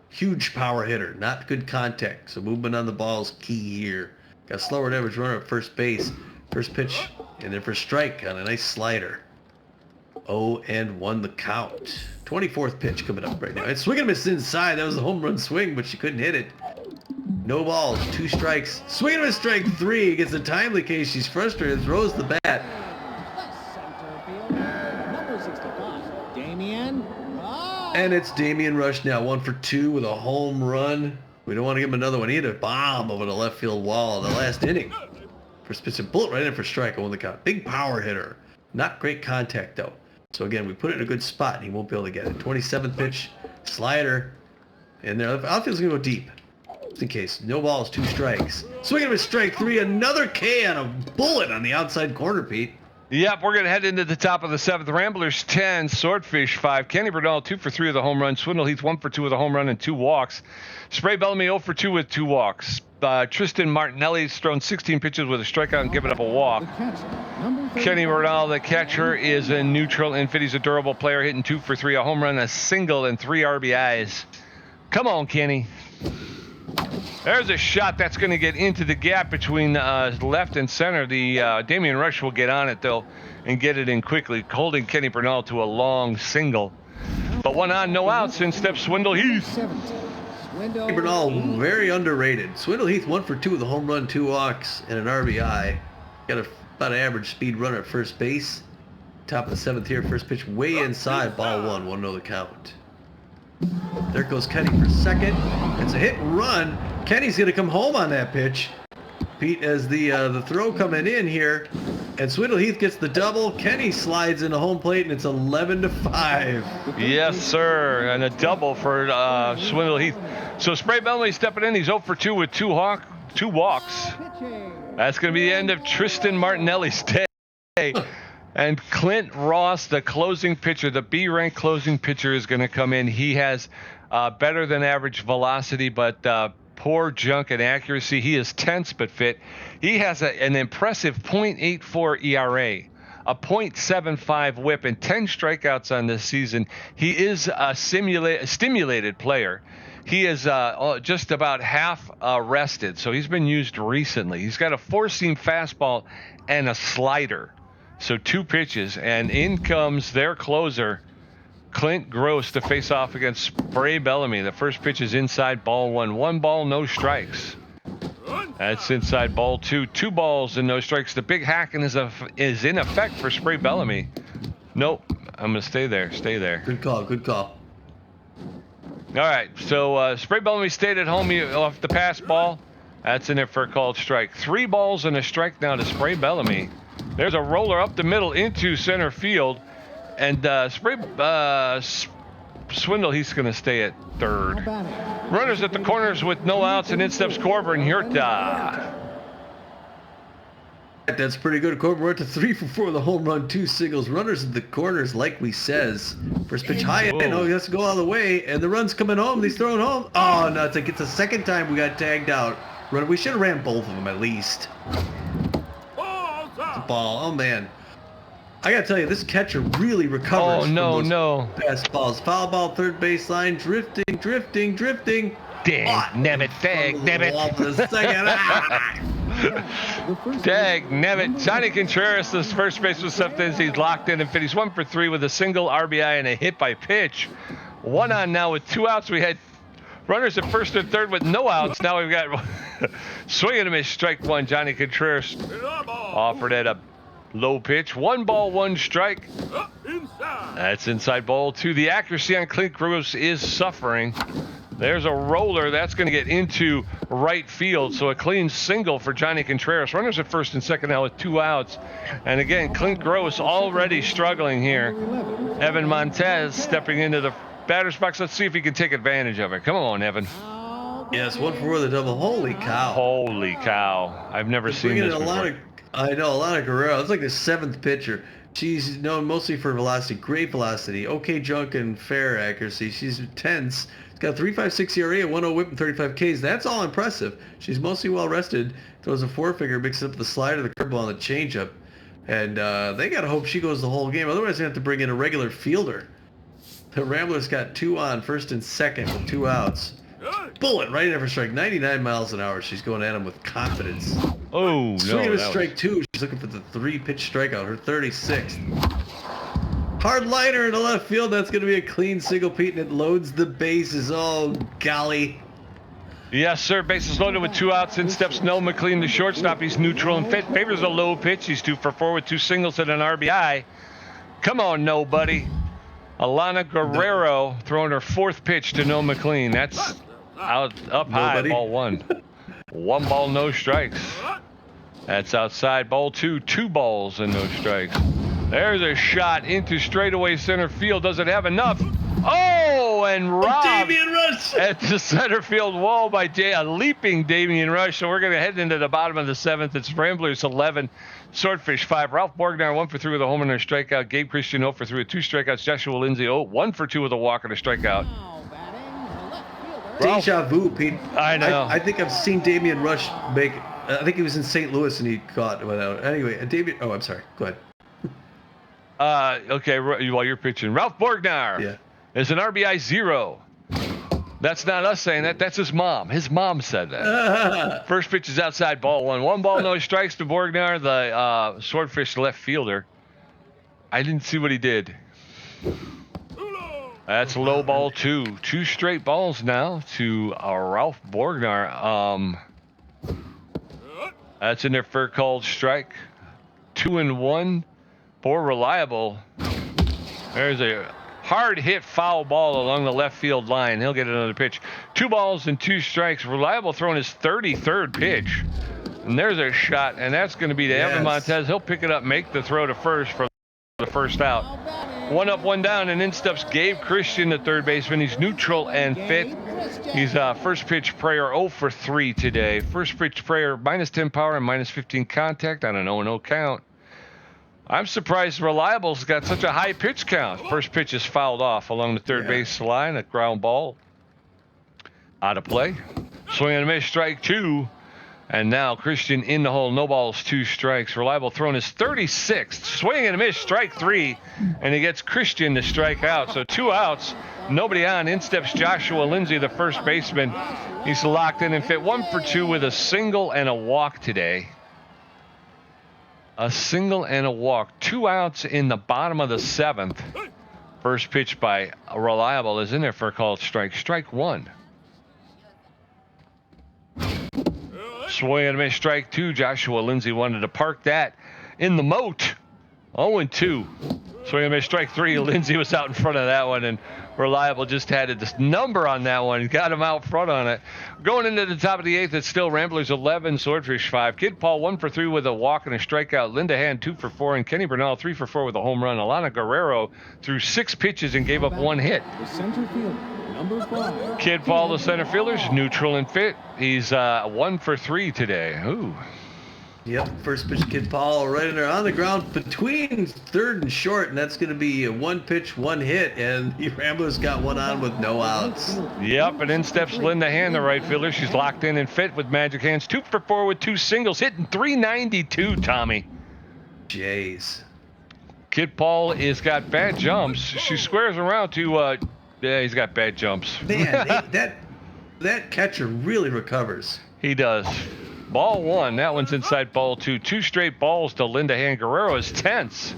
Huge power hitter, not good contact, so movement on the ball is key here. Got a slower than average runner at first base. First pitch, and then for strike on a nice slider. 0-1 the count. 24th pitch coming up right now. And swing and miss inside. That was a home run swing, but she couldn't hit it. No balls, 2 strikes. Swing and miss strike 3. Gets a timely case. She's frustrated. Throws the bat. And it's Damian Rush now, 1 for 2 with a home run. We don't want to give him another one. He hit a bomb over the left field wall in the last inning. First pitch, a bullet right in for strike, 0 the count. Big power hitter. Not great contact, though. So again, we put it in a good spot, and he won't be able to get it. 27th pitch, slider. And there, outfield's going to go deep. Just in case. No balls, 2 strikes. Swinging with strike 3, another K on a bullet on the outside corner, Pete. Yep, we're going to head into the top of the 7th. Ramblers 10, Swordfish 5. Kenny Bernal 2 for 3 with a home run. Swindle Heath 1 for 2 with a home run and 2 walks. Spray Bellamy 0 for 2 with 2 walks. Tristan Martinelli's thrown 16 pitches with a strikeout and given up a walk. Kenny Bernal, the catcher, is a neutral infield. He's a durable player, hitting 2 for 3, a home run, a single, and 3 RBIs. Come on, Kenny. There's a shot that's going to get into the gap between left and center. The Damian Rush will get on it, though, and get it in quickly, holding Kenny Bernal to a long single. But 1 on, no outs, in steps Swindle Heath. Kenny Bernal, very underrated. Swindle Heath 1 for 2 with a home run, 2 walks, and an RBI. Got about an average speed runner at first base. Top of the 7th here, first pitch way inside, ball 1, 1-0 the count. There goes Kenny for second. It's a hit and run. Kenny's going to come home on that pitch. Pete, as the throw coming in here, and Swindle Heath gets the double. Kenny slides into home plate, and it's 11-5. Yes, sir, and a double for Swindle Heath. So Spray Bellamy stepping in. He's 0 for 2 with 2 walks. That's going to be the end of Tristan Martinelli's day. And Clint Ross, the closing pitcher, the B-rank closing pitcher, is going to come in. He has better than average velocity, but poor junk and accuracy. He is tense but fit. He has an impressive .84 ERA, a .75 whip, and 10 strikeouts on this season. He is a stimulated player. He is just about half rested, so he's been used recently. He's got a 4-seam fastball and a slider. So 2 pitches, and in comes their closer, Clint Gross, to face off against Spray Bellamy. The first pitch is inside, ball 1. 1 ball, no strikes. That's inside, ball 2. 2 balls and no strikes. The big hacking is in effect for Spray Bellamy. Nope, I'm going to stay there. Stay there. Good call, good call. All right, so Spray Bellamy stayed at home off the pass ball. That's in there for a called strike. 3 balls and a strike now to Spray Bellamy. There's a roller up the middle into center field, and Swindle, he's going to stay at third. Runners at the corners with no outs, and in steps Corbin Hurta. That's pretty good. Corbin, we're at to 3 for 4 with a home run, 2 singles. Runners in the corners, like we says. First pitch high, and he has to go all the way, and the run's coming home. He's throwing home. Oh, no, it's the second time we got tagged out. We should have ran both of them at least. The ball. Oh, man. I got to tell you, this catcher really recovers from those pass balls. Foul ball, third baseline, drifting. Dag, nabbit, dag, nabbit. Dag, nabbit. Johnny Contreras, this first baseman, something he's locked in and finished 1 for 3 with a single RBI and a hit by pitch. 1 on now with 2 outs. We had runners at first and third with no outs. Now we've got swing and a miss, strike 1. Johnny Contreras offered at a low pitch. 1 ball, 1 strike. That's inside ball 2. The accuracy on Clint Gross is suffering. There's a roller that's going to get into right field. So a clean single for Johnny Contreras. Runners at first and second now with 2 outs. And again, Clint Gross already struggling here. Evan Montez stepping into the batter's box. Let's see if he can take advantage of it. Come on, Evan. Yes, 1 for 4 the double. Holy cow. Holy cow. I've never seen this before. Alana Guerrero. It's like the 7th pitcher. She's known mostly for velocity, great velocity, okay junk and fair accuracy. She's tense. She's got 3.56 ERA, a 1.0 whip, and 35 Ks. That's all impressive. She's mostly well rested. Throws a 4-finger, mixes up the slider, the curveball, and the changeup. And they got to hope she goes the whole game. Otherwise, they have to bring in a regular fielder. The Ramblers got 2 on, first and second with 2 outs. Bullet right in for strike, 99 miles an hour. She's going at him with confidence. Oh, no. Swinging with strike 2. She's looking for the 3-pitch strikeout, her 36th. Hard liner in the left field. That's going to be a clean single, Pete, and it loads the bases. Oh, golly. Yes, sir. Bases loaded with 2 outs. In steps Noah McLean, the shortstop. He's neutral and fit. Favors a low pitch. He's 2 for 4 with 2 singles and an RBI. Come on, nobody. Alana Guerrero throwing her 4th pitch to Noah McLean. That's up high, ball 1. 1 ball, no strikes. That's outside, ball 2. 2 balls and no strikes. There's a shot into straightaway center field. Does it have enough? Oh, and robbed Damian Rush at the center field wall by a leaping Damian Rush. So we're going to head into the bottom of the 7th. It's Ramblers 11, Swordfish 5. Ralph Borgnar 1 for 3 with a home and a strikeout. Gabe Christian 0 for 3 with 2 strikeouts. Joshua Lindsay 1 for 2 with a walk and a strikeout. Deja vu, Pete. I know. I think I've seen Damian Rush make. I think he was in St. Louis and he caught one out. Anyway, David. Oh, I'm sorry. Go ahead. Okay. While you're pitching, Ralph Borgnar is an RBI 0. That's not us saying that. That's his mom. His mom said that. First pitch is outside, ball 1. 1 ball, no strikes to Borgnar, the Swordfish left fielder. I didn't see what he did. That's low ball 2. 2 straight balls now to Ralph Borgnar. That's in there for a called strike. 2-1 for Reliable. There's a hard hit foul ball along the left field line. He'll get another pitch. 2 balls and 2 strikes. Reliable throwing his 33rd pitch. And there's a shot, and that's going to be to Evan Montez. He'll pick it up, make the throw to first for the first out. 1 up, 1 down, and in steps Gabe Christian, the third baseman. He's neutral and fit. He's first pitch prayer 0 for 3 today. First pitch prayer -10 power and -15 contact on an 0-0 count. I'm surprised Reliable's got such a high pitch count. First pitch is fouled off along the third base line. A ground ball. Out of play. Swing and a miss, strike 2. And now Christian in the hole. No balls, 2 strikes. Reliable throwing his 36th. Swing and a miss, strike 3. And he gets Christian to strike out. So 2 outs, nobody on. In steps Joshua Lindsay, the first baseman. He's locked in and fit. 1 for 2 with a single and a walk today. A single and a walk. 2 outs in the bottom of the 7th. First pitch by Reliable is in there for a called strike. Strike 1. Swing and a miss, strike 2. Joshua Lindsay wanted to park that in the moat. 0-2. Swing and a miss, strike 3. Lindsay was out in front of that one, and Reliable just had this number on that one. Got him out front on it. Going into the top of the 8th, it's still Ramblers 11, Swordfish 5. Kid Paul 1 for 3 with a walk and a strikeout. Linda Hand 2 for 4, and Kenny Bernal 3 for 4 with a home run. Alana Guerrero threw 6 pitches and gave up 1 hit. The center field. Number 5. Kid Paul, the center fielder's neutral and fit. He's 1 for 3 today. Ooh. Yep, first pitch, Kid Paul right in there on the ground between third and short, and that's going to be a one pitch, one hit, and the Ramblers got one on with no outs. Yep, and in steps Linda Hand, the right fielder. She's locked in and fit with magic hands. 2 for 4 with 2 singles, hitting .392, Tommy. Jays. Kid Paul has got bad jumps. She squares around to, yeah, he's got bad jumps. Man, that catcher really recovers. He does. Ball 1. That one's inside ball 2. 2 straight balls to Linda Hand. Guerrero is tense.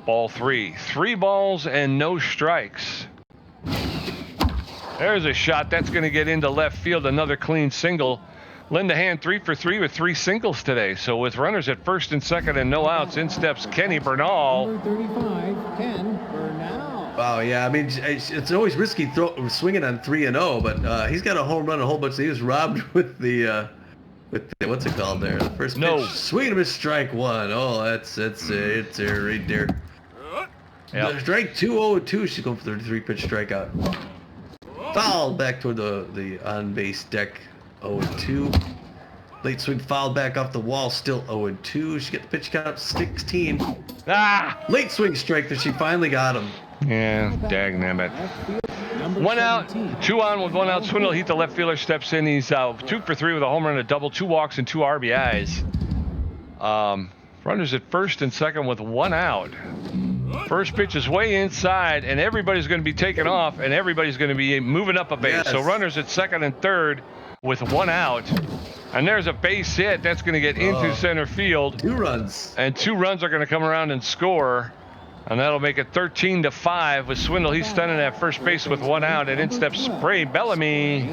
Ball 3. 3 balls and no strikes. There's a shot. That's going to get into left field. Another clean single. Linda Hand 3 for 3 with 3 singles today. So with runners at first and second and no outs, in steps Kenny Bernal. Number 35, Ken Bernal. Wow, yeah, I mean, it's always risky swinging on 3-0, but he's got a home run a whole bunch. He was robbed with the what's it called there? The first pitch, swing and a strike 1. Oh, it's there right there. Yep. Strike 2, 0-2. She's going for 33 pitch strikeout. Foul back toward the on base deck. 0-2. Late swing foul back off the wall. Still 0-2. She got the pitch count up 16. Ah! Late swing strike that she finally got him. Yeah, dagnabbit. 1 out, 2 on with 1 out. Swindle Heath, the left fielder, steps in. He's 2 for 3 with a home run, a double, 2 walks, and 2 RBIs. Runners at first and second with 1 out. First pitch is way inside, and everybody's going to be taken off, and everybody's going to be moving up a base. Yes. So runners at second and third with 1 out. And there's a base hit. That's going to get into center field. 2 runs. And 2 runs are going to come around and score. And that'll make it 13-5 with Swindle. He's standing at first base with 1 out. And in steps Spray Bellamy.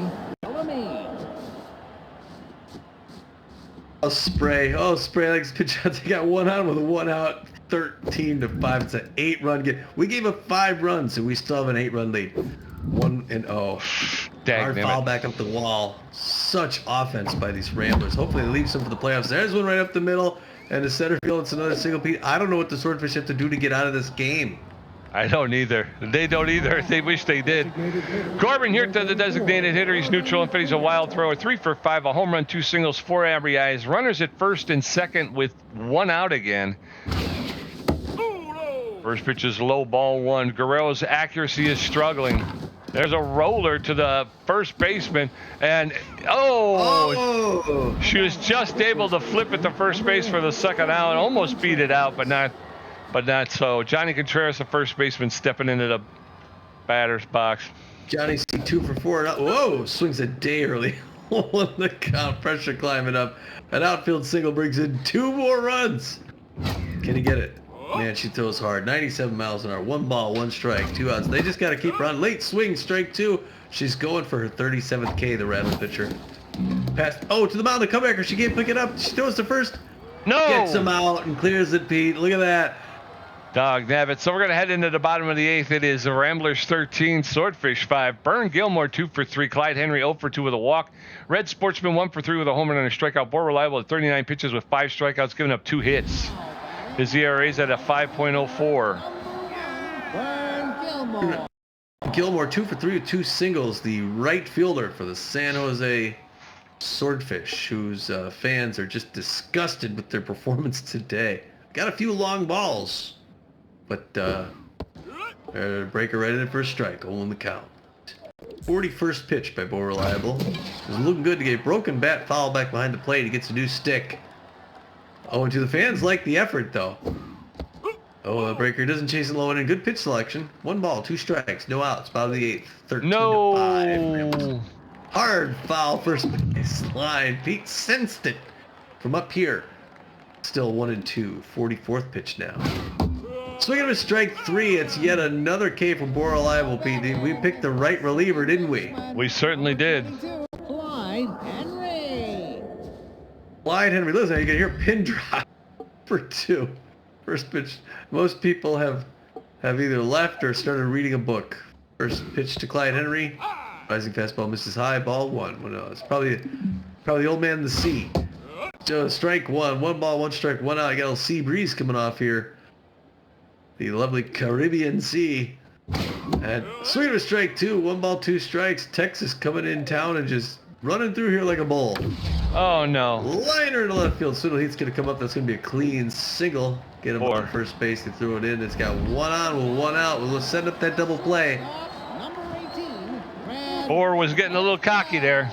Spray likes pitch outs. He got 1 out with a 1 out. 13-5. It's an 8-run game. We gave up 5 runs, and we still have an 8-run lead. 1-0. Hard foul back up the wall. Such offense by these Ramblers. Hopefully, they leave some for the playoffs. There's one right up the middle. And the center field, it's another single Pete. I don't know what the Swordfish have to do to get out of this game. I don't either. They don't either. They wish they did. Corbin here to the designated hitter. He's neutral and fit. He's a wild thrower. 3 for 5, a home run, 2 singles, 4 RBIs. Runners at first and second with 1 out again. First pitch is low, ball 1. Guerrero's accuracy is struggling. There's a roller to the first baseman, and she was just able to flip it to first base for the second out. Almost beat it out, but not so. Johnny Contreras, the first baseman, stepping into the batter's box. Johnny C 2 for 4. Whoa! Swings a day early. On the count, pressure climbing up. An outfield single brings in 2 more runs. Can he get it? Man, she throws hard. 97 miles an hour. 1 ball, 1 strike, 2 outs. They just got to keep her on. Late swing, strike 2. She's going for her 37th K, the Rattler pitcher. Pass. To the mound, the comebacker. She can't pick it up. She throws to first. No! Gets him out and clears it, Pete. Look at that. Dog nabbit. So we're going to head into the bottom of the 8th. It is the Ramblers 13, Swordfish 5. Bern Gilmore 2 for 3. Clyde Henry 0 for 2 with a walk. Red Sportsman 1 for 3 with a home run and a strikeout. More reliable at 39 pitches with 5 strikeouts, giving up 2 hits. His ERA is at a 5.04. Gilmore 2 for 3 with 2 singles. The right fielder for the San Jose Swordfish, whose fans are just disgusted with their performance today. Got a few long balls, but breaker right in for a strike. 0 in the count. 41st pitch by Bo Reliable. It was looking good to get a broken bat foul back behind the plate. He gets a new stick. 0-2. The fans like the effort, though. The breaker doesn't chase it low and in. Good pitch selection. 1 ball, 2 strikes, no outs. Bottom of the 8th. 13-5. Hard foul first base line. Pete sensed it from up here. Still 1-2. 44th pitch now. Swinging a strike 3. It's yet another K from Bo Reliable, Pete. We picked the right reliever, didn't we? We certainly did. Clyde Henry. Listen, you can hear pin drop for 2. First pitch. Most people have either left or started reading a book. First pitch to Clyde Henry. Rising fastball misses high. Ball 1. Well, no, it's probably the old man in the sea. So strike 1. 1 ball, 1 strike, 1 out. I got a little sea breeze coming off here. The lovely Caribbean Sea. And swing of a strike 2. 1 ball, 2 strikes. Texas coming in town and just running through here like a bull. Oh no. Liner to left field. Swindle Heat's going to come up. That's going to be a clean single. Get him up 4. to first base. They throw it in. It's got 1 on with 1 out. We'll set up that double play. Number 18, Red 4 was getting a little cocky there.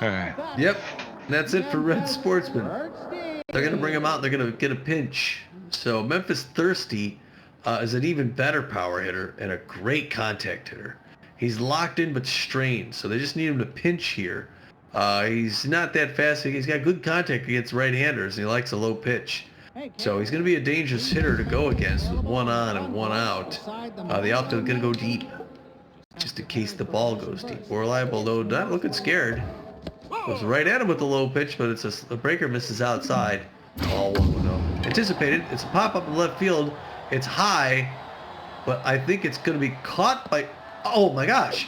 All right. Yep. And that's it for Red Sportsman. Birchstein. They're going to bring him out. They're going to get a pinch. So Memphis Thirsty is an even better power hitter and a great contact hitter. He's locked in but strained, so they just need him to pinch here. He's not that fast. He's got good contact against right-handers, and he likes a low pitch. So he's going to be a dangerous hitter to go against with 1 on and 1 out. The outfield is going to go deep, just in case the ball goes deep. More reliable, though, not looking scared. Goes right at him with the low pitch, but it's a breaker misses outside. All 1-0. Anticipated. It's a pop-up in left field. It's high, but I think it's going to be caught by... Oh, my gosh.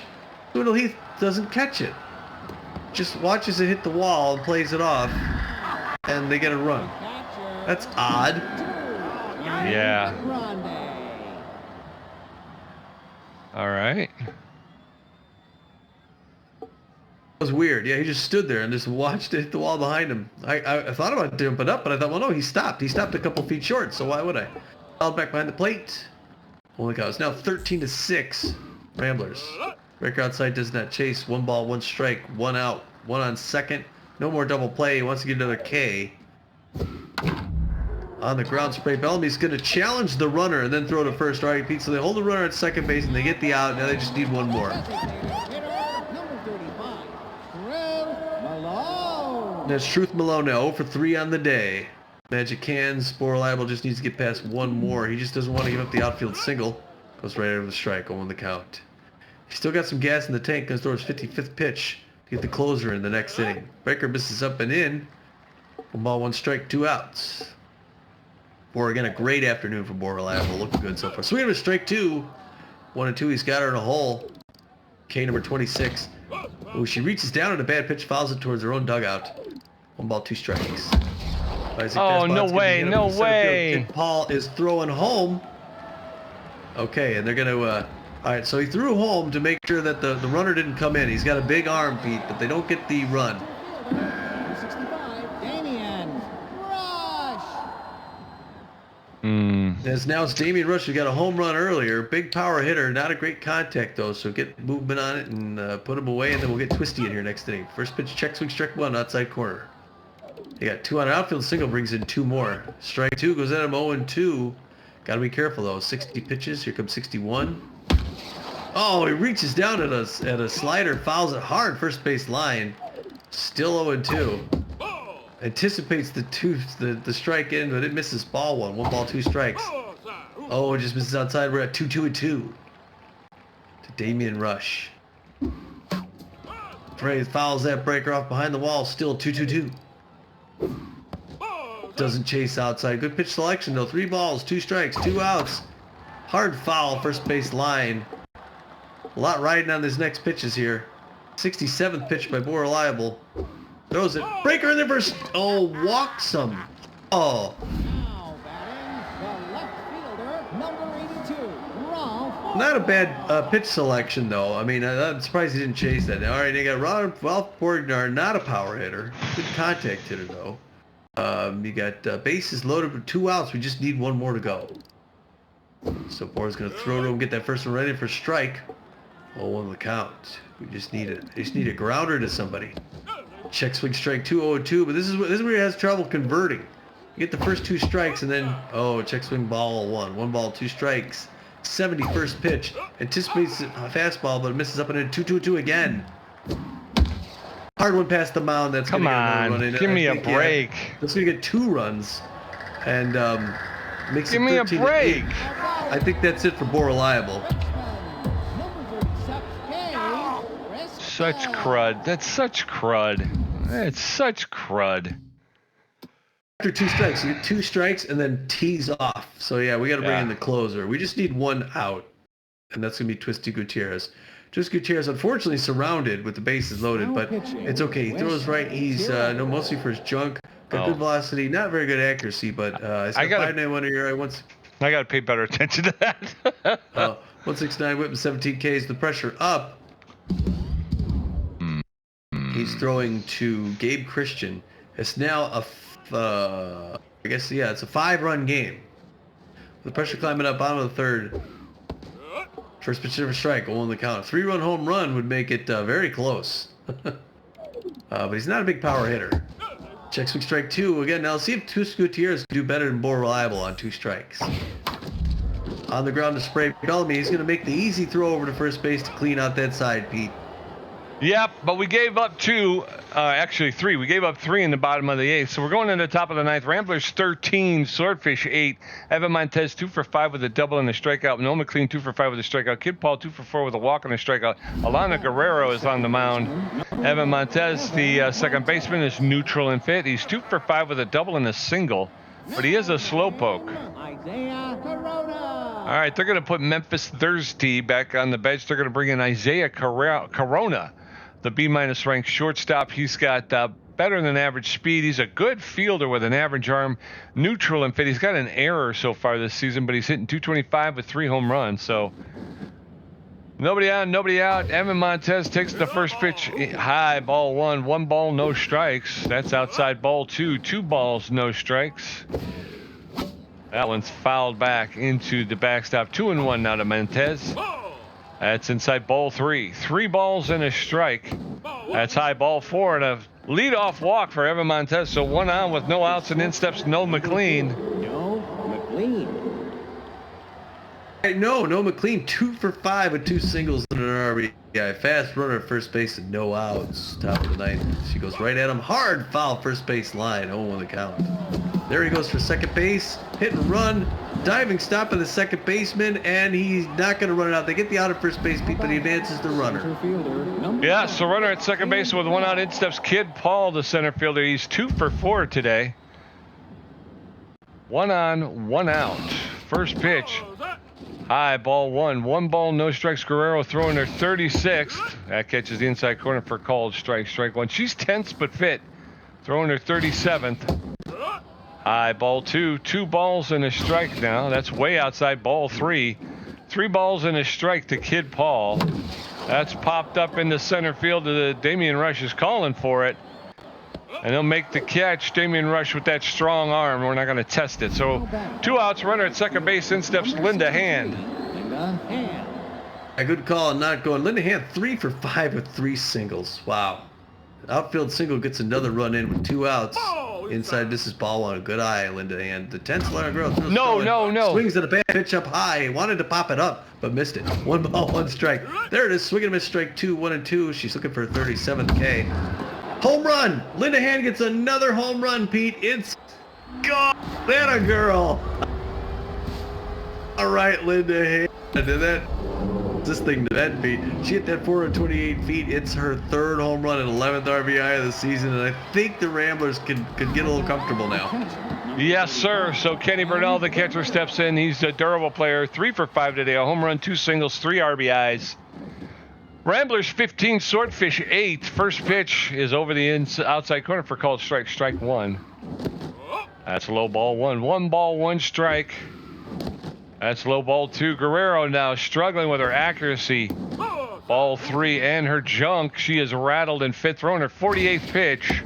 Swindle Heath doesn't catch it. Just watches it hit the wall and plays it off, and they get a run. That's odd. Yeah. All right. It was weird. Yeah, he just stood there and just watched it hit the wall behind him. I thought about jumping up, but I thought, well, no, he stopped. He stopped a couple feet short, so why would I? Fouled back behind the plate. Holy cow, it's now 13-6. Ramblers. Breaker outside does not chase. 1 ball, 1 strike, 1 out. 1 on second. No more double play. He wants to get another K. On the ground spray. Bellamy's going to challenge the runner and then throw to first. All right, Pete. So they hold the runner at second base and they get the out. Now they just need 1 more. That's Truth Malone now 0 for 3 on the day. Magic Hands. More reliable just needs to get past 1 more. He just doesn't want to give up the outfield single. Goes right over the strike. 0 on the count. He's still got some gas in the tank. Goes towards 55th pitch to get the closer in the next inning. Breaker misses up and in. 1 ball, 1 strike, 2 outs. For again, a great afternoon for More Reliable. Looking good so far. Swing of a strike 2. 1 and 2. He's got her in a hole. K number 26. Oh, she reaches down at a bad pitch, fouls it towards her own dugout. 1 ball, 2 strikes. Oh, no way, no way. Paul is throwing home. Okay, and they're going to... all right, so he threw home to make sure that the runner didn't come in. He's got a big arm, Pete, but they don't get the run. 65, Damian Rush. As now it's Damian Rush, who got a home run earlier. Big power hitter, not a great contact, though, so get movement on it and put him away, and then we'll get Twisty in here next inning. First pitch, check swing, strike 1, outside corner. They got 2 on outfield, single brings in 2 more. Strike 2 goes at him 0-2. Got to be careful, though. 60 pitches, here comes 61. Oh, he reaches down at a slider, fouls it hard, first base line. Still 0-2. Anticipates the strike in, but it misses ball 1. 1 ball, 2 strikes. Oh, it just misses outside. We're at 2-2-2. To Damian Rush. Frey fouls that breaker off behind the wall. Still 2-2-2. Doesn't chase outside. Good pitch selection, though. 3 balls, 2 strikes, 2 outs. Hard foul, first base line. A lot riding on his next pitches here. 67th pitch by More Reliable. Throws it. Breaker in there first. Oh, walks him. Oh. Now batting the left fielder, number 82, Ralph. Not a bad pitch selection, though. I mean, I'm surprised he didn't chase that. All right, they got Ralph Borgnar, not a power hitter. Good contact hitter, though. You got bases loaded with 2 outs. We just need 1 more to go. So Borg's going to throw to him, get that first one ready for strike. 0-1 the count. We just need a grounder to somebody. Check swing strike 2, 0-2, but this is where he has trouble converting. You get the first 2 strikes and then check swing ball 1. 1 ball, 2 strikes. 71st pitch. Anticipates a fastball, but it misses up and in 2-2-2 again. Hard one past the mound. That's Come on, run in. give me a break. That's gonna get 2 runs, and makes Give it me a 13-8. break. I think that's it for More Reliable. Such crud. That's such crud. That's such crud. After 2 strikes, you get 2 strikes and then tees off. So yeah, we got to bring in the closer. We just need 1 out, and that's gonna be Twisty Gutierrez. Twisty Gutierrez, unfortunately, surrounded with the bases loaded, but it's okay. He throws right. He's mostly for his junk. Got good velocity, not very good accuracy, but I got 5.91 a year. I got to pay better attention to that. 169 whip and 17 Ks. The pressure up. he's throwing to Gabe Christian. It's now it's a 5-run game. The pressure climbing up bottom of the third. First pitch of a strike, 0 on the count. 3-run home run would make it very close. But he's not a big power hitter. Check swing strike 2. Again, now let's see if Tus Gutierrez can do better and more reliable on 2 strikes. On the ground to spray Bellamy. He's going to make the easy throw over to first base to clean out that side, Pete. Yep, but we gave up 2, actually 3. We gave up 3 in the bottom of the 8th. So we're going into the top of the 9th. Ramblers 13, Swordfish 8. Evan Montez 2 for 5 with a double and a strikeout. Noah McLean 2 for 5 with a strikeout. Kid Paul 2 for 4 with a walk and a strikeout. Alana Guerrero is on the mound. Evan Montez, the second baseman, is neutral and fit. He's 2 for 5 with a double and a single, but he is a slowpoke. Isaiah Corona. All right, they're going to put Memphis Thursday back on the bench. They're going to bring in Isaiah Corona, the B-minus ranked shortstop. He's got better than average speed. He's a good fielder with an average arm, neutral and fit. He's got an error so far this season, but he's hitting .225 with 3 home runs. So nobody on, nobody out. Evan Montez takes the first pitch high, ball 1. 1 ball, no strikes. That's outside ball 2. 2 balls, no strikes. That one's fouled back into the backstop. 2-1 now to Montez. That's inside ball 3. 3 balls and a strike. That's high ball 4 and a leadoff walk for Evan Montez. So 1 on with no outs, and in steps Noah McLean. No McLean 2 for 5 with 2 singles and an RBI. Fast runner at first base and no outs. Top of the 9th. She goes right at him. Hard foul first base line. 0 on the count. There he goes for second base. Hit and run. Diving stop of the second baseman, and he's not going to run it out. They get the out at first base, but he advances the runner. Yeah, so runner at second base with 1 out. In steps Kid Paul, the center fielder. He's 2 for 4 today. 1 on, 1 out. First pitch. High, ball 1. 1 ball, no strikes. Guerrero throwing her 36th. That catches the inside corner for called strike. Strike 1. She's tense but fit. Throwing her 37th. High, ball 2. 2 balls and a strike now. That's way outside ball 3. 3 balls and a strike to Kid Paul. That's popped up in the center field. Damian Rush is calling for it. And he'll make the catch. Damian Rush with that strong arm. We're not going to test it. So 2 outs, runner at second base. In steps Linda Hand. A good call and not going. Linda Hand 3 for 5 with 3 singles. Wow. Outfield single gets another run in with 2 outs. Inside, this is ball 1. Good eye, Linda Hand. The 10th line girl. No. Swings at a bad pitch up high. Wanted to pop it up, but missed it. 1 ball, 1 strike. There it is. Swinging a miss, strike 2, 1 and 2. She's looking for her 37th K. Home run. Linda Hand gets another home run, Pete. It's gone. That a girl. All right, Linda Hand. This thing to that beat. She hit that 428 feet. It's her 3rd home run and 11th RBI of the season, and I think the Ramblers could get a little comfortable now. Yes, sir. So Kenny Burnell, the catcher, steps in. He's a durable player. 3 for 5 today. A home run, 2 singles, 3 RBIs. Ramblers 15, Swordfish 8. First pitch is over the outside corner for called strike. Strike 1. That's low ball 1. 1 ball, 1 strike. That's low ball 2. Guerrero now struggling with her accuracy. Ball 3 and her junk. She is rattled and fit. Throwing her 48th pitch.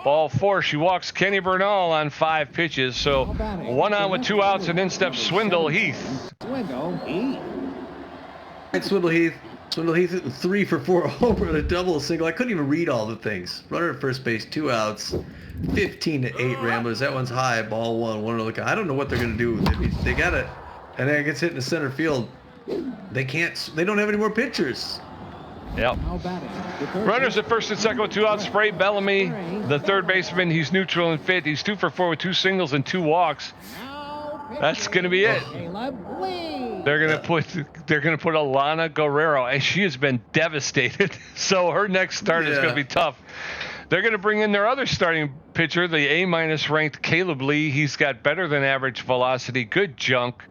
Ball 4. She walks Kenny Bernal on 5 pitches. So 1 on with 2 outs, and in steps Swindle Heath. Swindle Heath. Swindle Heath hitting 3 for 4 over and a double, a single. I couldn't even read all the things. Runner at first base, 2 outs. 15-8 Ramblers. That one's high. Ball 1. I don't know what they're going to do. They got it. And then it gets hit in the center field. They don't have any more pitchers. Yep. Runners at first and second with 2 outs. Spray Bellamy, the third baseman. He's neutral and fit. He's 2 for 4 with 2 singles and 2 walks. That's going to be it. They're going to put Alana Guerrero, and she has been devastated. So her next start is going to be tough. They're going to bring in their other starting pitcher, the A- ranked Caleb Lee. He's got better than average velocity, good junk.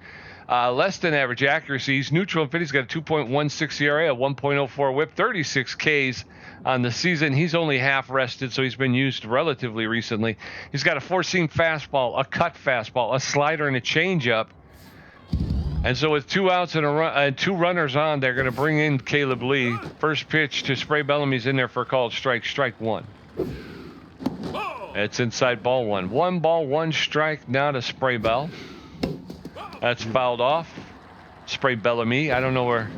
Less than average accuracy. He's neutral and fit. He's got a 2.16 ERA, a 1.04 whip, 36 Ks on the season. He's only half rested, so he's been used relatively recently. He's got a 4-seam fastball, a cut fastball, a slider, and a changeup. And so with 2 outs and 2 runners on, they're going to bring in Caleb Lee. First pitch to Spray Bellamy's in there for a called strike. Strike 1. It's inside ball 1. 1 ball, 1 strike now to Spray Bell. That's fouled off. Spray Bellamy. I don't know where.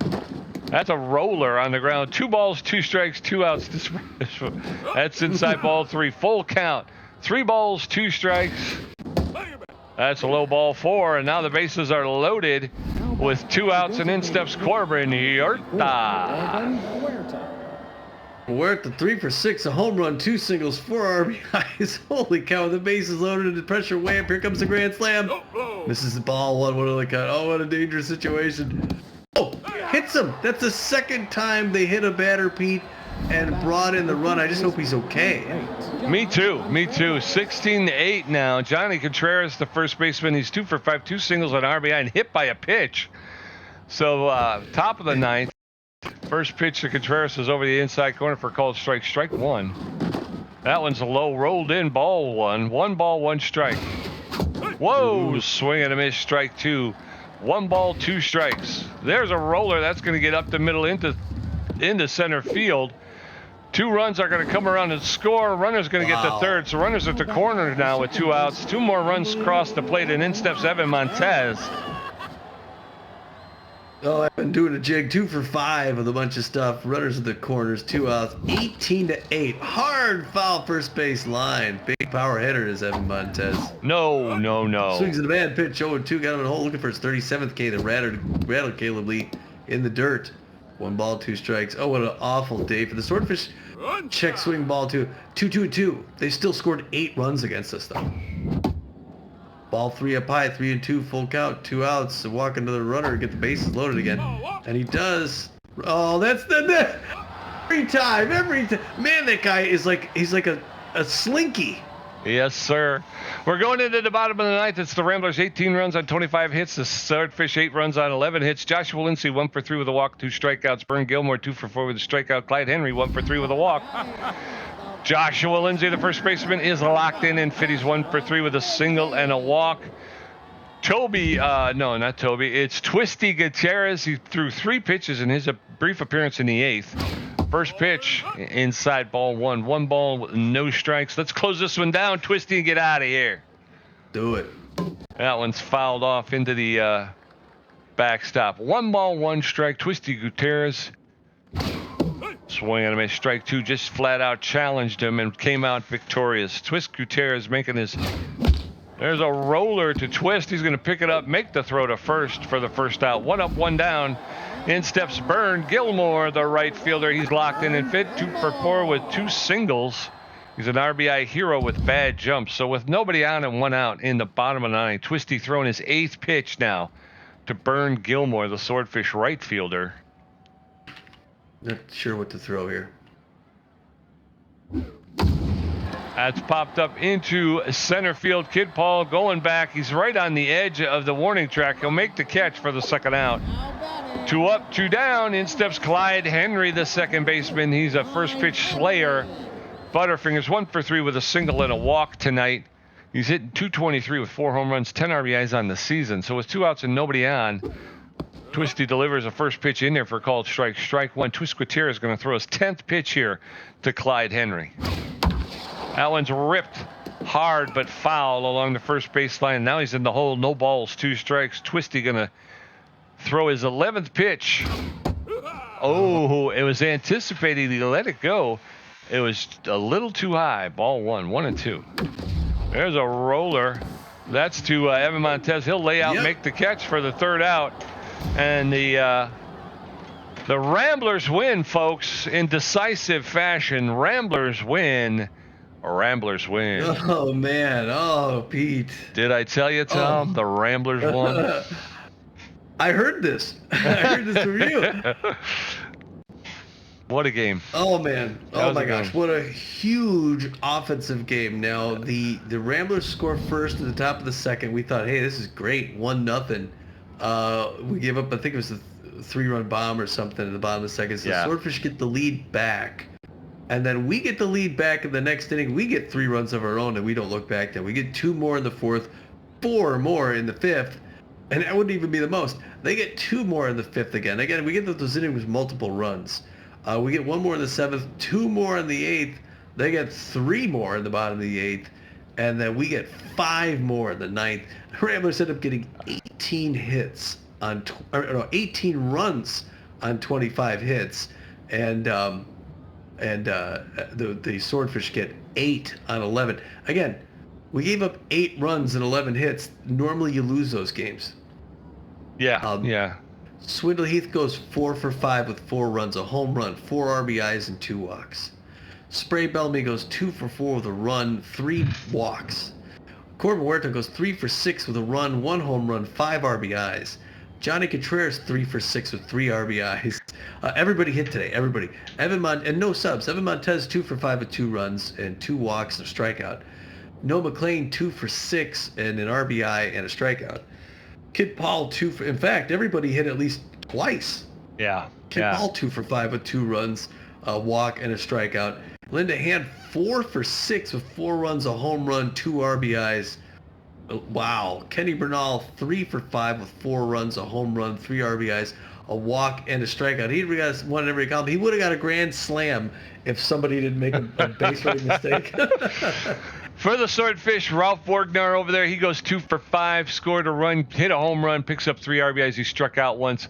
That's a roller on the ground. 2 balls, 2 strikes, 2 outs to Spray. That's inside ball 3. Full count. 3 balls, 2 strikes. That's a low ball 4, and now the bases are loaded with 2 outs, and in steps Corbin Huerta. Huerta 3 for 6, a home run, 2 singles, 4 RBIs. Holy cow, the bases loaded, the pressure way up. Here comes the grand slam. Misses the ball, 1-1 on the count. Oh, what a dangerous situation. Oh, hits him. That's the second time they hit a batter, Pete, and brought in the run. I just hope he's okay. Me too. 16-8 now. Johnny Contreras, the first baseman, he's 2 for 5, 2 singles on RBI and hit by a pitch. So top of the 9th. First pitch to Contreras is over the inside corner for a called strike. Strike 1. That one's a low, rolled in, ball 1. 1 ball, 1 strike. Whoa, swing and a miss, strike 2. 1 ball, 2 strikes. There's a roller that's going to get up the middle into center field. 2 runs are going to come around and score. Runner's going to get the third. So runner's at the corner now with 2 outs. 2 more runs cross the plate, and in steps Evan Montez. Oh, I've been doing a jig. 2 for 5 with a bunch of stuff. Runners at the corners, 2 outs. 18-8. Hard foul first base line. Big power hitter is Evan Montez. No. Swings at a bad pitch. 0-2. Got him in the hole looking for his 37th K. The rattled Caleb Lee in the dirt. 1 ball, 2 strikes. Oh, what an awful day for the Swordfish. Check swing ball 2. 2-2-2. They still scored 8 runs against us though. Ball 3 up high, 3-2, full count, 2 outs. Walk into the runner, get the bases loaded again, and he does. Oh, that's the every time. Man, that guy is he's like a slinky. Yes, sir. We're going into the bottom of the 9th. It's the Ramblers 18 runs on 25 hits. The Swordfish 8 runs on 11 hits. Joshua Lindsay 1 for 3 with a walk, 2 strikeouts. Vern Gilmore 2 for 4 with a strikeout. Clyde Henry 1 for 3 with a walk. Joshua Lindsay, the first baseman, is locked in, and Fitty's 1 for 3 with a single and a walk. No, not Toby. It's Twisty Gutierrez. He threw 3 pitches in his brief appearance in the 8th. First pitch, inside ball 1. 1 ball, no strikes. Let's close this one down, Twisty, and get out of here. Do it. That one's fouled off into the backstop. 1 ball, 1 strike. Twisty Gutierrez. Swing and a miss, strike 2. Just flat out challenged him and came out victorious. Twist Gutierrez making his. There's a roller to Twist. He's going to pick it up, make the throw to first for the first out. 1 up, 1 down. In steps Vern Gilmore, the right fielder. He's locked in and fit. 2 for 4 with 2 singles. He's an RBI hero with bad jumps. So with nobody on and 1 out in the bottom of the 9th, Twisty throwing his 8th pitch now to Vern Gilmore, the Swordfish right fielder. Not sure what to throw here. That's popped up into center field. Kid Paul going back. He's right on the edge of the warning track. He'll make the catch for the second out. 2 up, 2 down. In steps Clyde Henry, the second baseman. He's a first pitch slayer. Butterfingers 1 for 3 with a single and a walk tonight. He's hitting .223 with 4 home runs, 10 RBIs on the season. So with 2 outs and nobody on, Twisty delivers a first pitch in there for a called strike. Strike 1. Twist Gutierrez is going to throw his 10th pitch here to Clyde Henry. That one's ripped hard but foul along the first baseline. Now he's in the hole. No balls, 2 strikes. Twisty going to throw his 11th pitch. Oh, it was anticipating. He let it go. It was a little too high. Ball 1, 1-2. There's a roller. That's to Evan Montez. He'll lay out, make the catch for the third out. And the Ramblers win, folks, in decisive fashion. Ramblers win. Ramblers win. Oh, man. Oh, Pete. Did I tell you, Tom? The Ramblers won. I heard this. I heard this from you. What a game. Oh, man. Oh, my gosh. What a huge offensive game. Now, the Ramblers score first at the top of the second. We thought, hey, this is great. 1-0. We gave up, I think it was a 3-run bomb or something at the bottom of the second. So the Swordfish get the lead back. And then we get the lead back in the next inning. We get 3 runs of our own, and we don't look back then. We get 2 more in the 4th, 4 more in the 5th. and that wouldn't even be the most. They get 2 more in the 5th again. Again, we get those innings with multiple runs. We get 1 more in the 7th, 2 more in the 8th. They get 3 more in the bottom of the 8th, and then we get 5 more in the 9th. Ramblers end up getting 18 hits on 18 runs on 25 hits, and the Swordfish get 8 on 11. Again, we gave up 8 runs and 11 hits. Normally, you lose those games. Yeah. Swindle Heath goes 4 for 5 with 4 runs, a home run, 4 RBIs, and 2 walks. Spray Bellamy goes 2 for 4 with a run, 3 walks. Corbin Huerta goes 3 for 6 with a run, 1 home run, 5 RBIs. Johnny Contreras 3 for 6 with 3 RBIs. Everybody hit today. Everybody. And no subs. Evan Montez 2 for 5 with 2 runs and 2 walks and a strikeout. Noah McLean 2 for 6 and an RBI and a strikeout. Kid Paul 2 for. In fact, everybody hit at least twice. Yeah. Kid Paul 2 for 5 with 2 runs, a walk and a strikeout. Linda Hand 4 for 6 with 4 runs, a home run, 2 RBIs. Wow. Kenny Bernal 3 for 5 with 4 runs, a home run, 3 RBIs, a walk, and a strikeout. He would have got one in every column. He would have got a grand slam if somebody didn't make a base running mistake. For the Swordfish, Ralph Borgnar over there, he goes 2 for 5, scored a run, hit a home run, picks up 3 RBIs. He struck out once.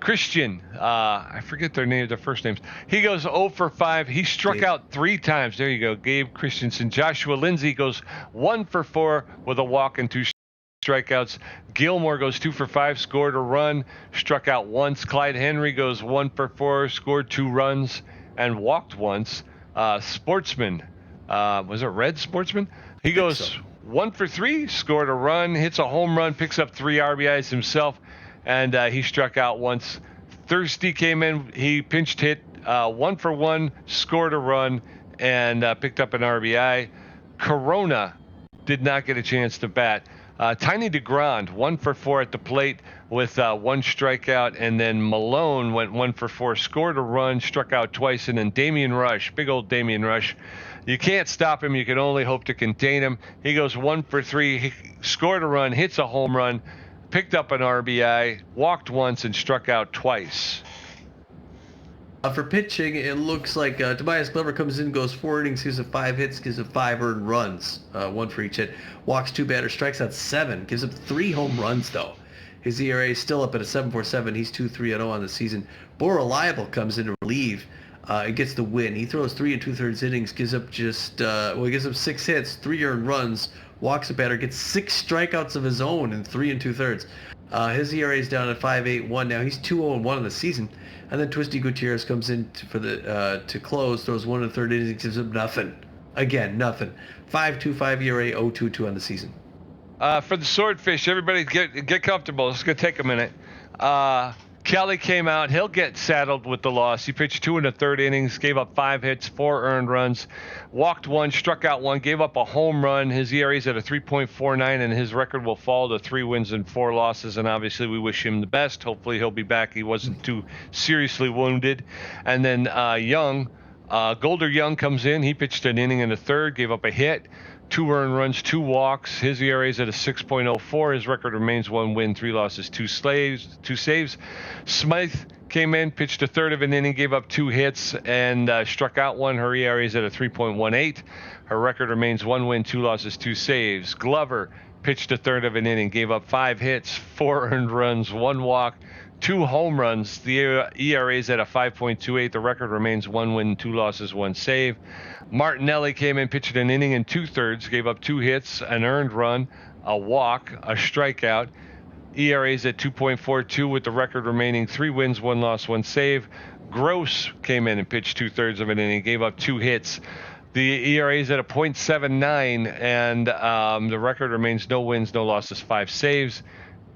Christian, I forget their first names. He goes 0 for 5. He struck out 3 times. There you go, Gabe Christensen. Joshua Lindsay goes 1 for 4 with a walk and 2 strikeouts. Gilmore goes 2 for 5, scored a run, struck out once. Clyde Henry goes 1 for 4, scored 2 runs, and walked once. Sportsman. Was it Red Sportsman? He goes 1 for 3, scored a run, hits a home run, picks up 3 RBIs himself, and he struck out once. Thirsty came in, he pinched hit 1 for 1, scored a run, and picked up an RBI. Corona did not get a chance to bat. Tiny DeGrand, 1 for 4 at the plate with 1 strikeout, and then Malone went 1 for 4, scored a run, struck out twice, and then Damian Rush, big old Damian Rush. You can't stop him. You can only hope to contain him. He goes 1 for 3, he scored a run, hits a home run, picked up an RBI, walked once, and struck out twice. For pitching, it looks like Tobias Glover comes in, goes 4 innings, gives up 5 hits, gives up 5 earned runs, 1 for each hit. Walks 2 batters, strikes out 7, gives up 3 home runs though. His ERA is still up at a 7.47. He's 2.30 on the season. Bo Reliable comes in to relieve. It gets the win. He throws 3 2/3 innings, gives up he gives up 6 hits, 3 earned runs, walks a batter, gets 6 strikeouts of his own in 3 2/3. His ERA is down at 5.81 now. He's 2-0-1 in the season. And then Twisty Gutierrez comes in to close, throws 1 1/3 innings, gives up nothing. Again, nothing. 5.25 ERA, 0.22 on the season. For the Swordfish, everybody get comfortable. It's going to take a minute. Kelly came out. He'll get saddled with the loss. He pitched 2 1/3 innings, gave up 5 hits, 4 earned runs, walked 1, struck out 1, gave up a home run. His ERA is at a 3.49, and his record will fall to 3 wins and 4 losses. And obviously, we wish him the best. Hopefully, he'll be back. He wasn't too seriously wounded. And then Golder Young comes in. He pitched an inning and a third, gave up a hit, 2 earned runs, 2 walks. His ERA is at a 6.04. His record remains 1 win, 3 losses, 2 saves. Smythe came in, pitched a third of an inning, gave up 2 hits, and struck out 1. Her ERA is at a 3.18. Her record remains 1 win, 2 losses, 2 saves. Glover pitched a third of an inning, gave up 5 hits, 4 earned runs, 1 walk, 2 home runs. The ERA is at a 5.28. The record remains 1 win, 2 losses, 1 save. Martinelli came in, pitched an inning and 2/3, gave up 2 hits, an earned run, a walk, a strikeout. ERA is at 2.42 with the record remaining 3 wins, 1 loss, 1 save. Gross came in and pitched 2/3 of an inning, gave up 2 hits. The ERA is at a 0.79, and the record remains no wins, no losses, 5 saves.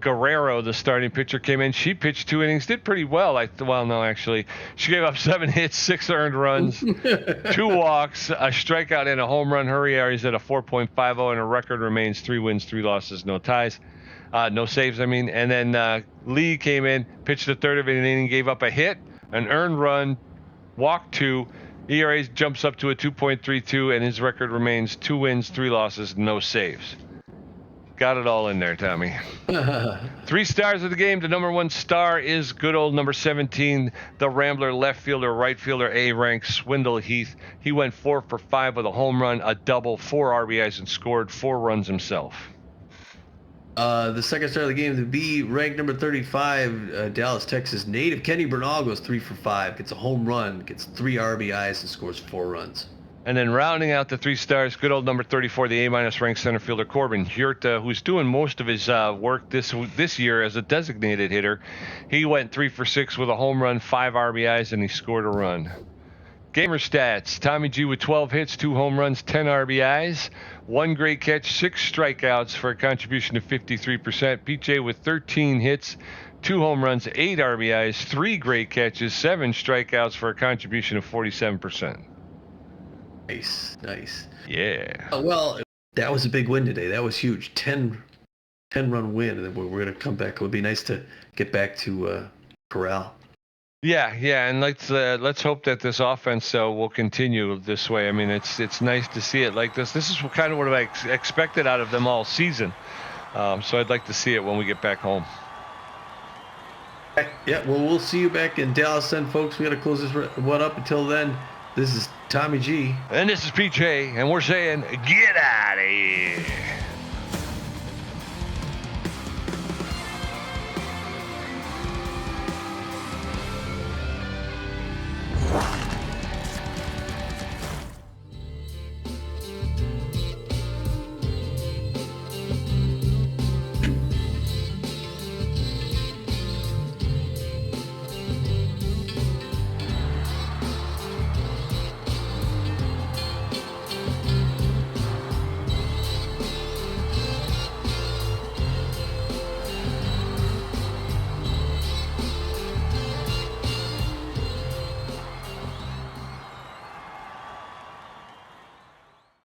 Guerrero, the starting pitcher, came in. She pitched 2 innings, did pretty well. She gave up 7 hits, 6 earned runs, 2 walks, a strikeout, and a home run. Her ERA is at a 4.50, and her record remains 3 wins, 3 losses, no ties. No saves, I mean. And then Lee came in, pitched a third of an inning, gave up a hit, an earned run, walked 2. ERA jumps up to a 2.32, and his record remains 2 wins, 3 losses, no saves. Got it all in there, Tommy. 3 stars of the game. The number 1 star is good old number 17, the Rambler left fielder, right fielder, A-rank, Swindle Heath. He went 4 for 5 with a home run, a double, 4 RBIs, and scored 4 runs himself. The second star of the game, the B, ranked number 35, Dallas, Texas native, Kenny Bernal goes 3 for 5, gets a home run, gets 3 RBIs, and scores 4 runs. And then rounding out the 3 stars, good old number 34, the A- ranked center fielder Corbin Huerta, who's doing most of his work this year as a designated hitter. He went 3 for 6 with a home run, 5 RBIs, and he scored a run. Gamer stats, Tommy G with 12 hits, 2 home runs, 10 RBIs, 1 great catch, 6 strikeouts for a contribution of 53%. PJ with 13 hits, 2 home runs, 8 RBIs, 3 great catches, 7 strikeouts for a contribution of 47%. Nice. Yeah. Well, that was a big win today. That was huge. 10-run win, and then we're going to come back. It would be nice to get back to corral. Yeah, and let's hope that this offense will continue this way. I mean, it's nice to see it like this. This is kind of what I expected out of them all season. So I'd like to see it when we get back home. Yeah, well, we'll see you back in Dallas then, folks. We got to close this one up. Until then, this is Tommy G. And this is PJ, and we're saying, get out of here.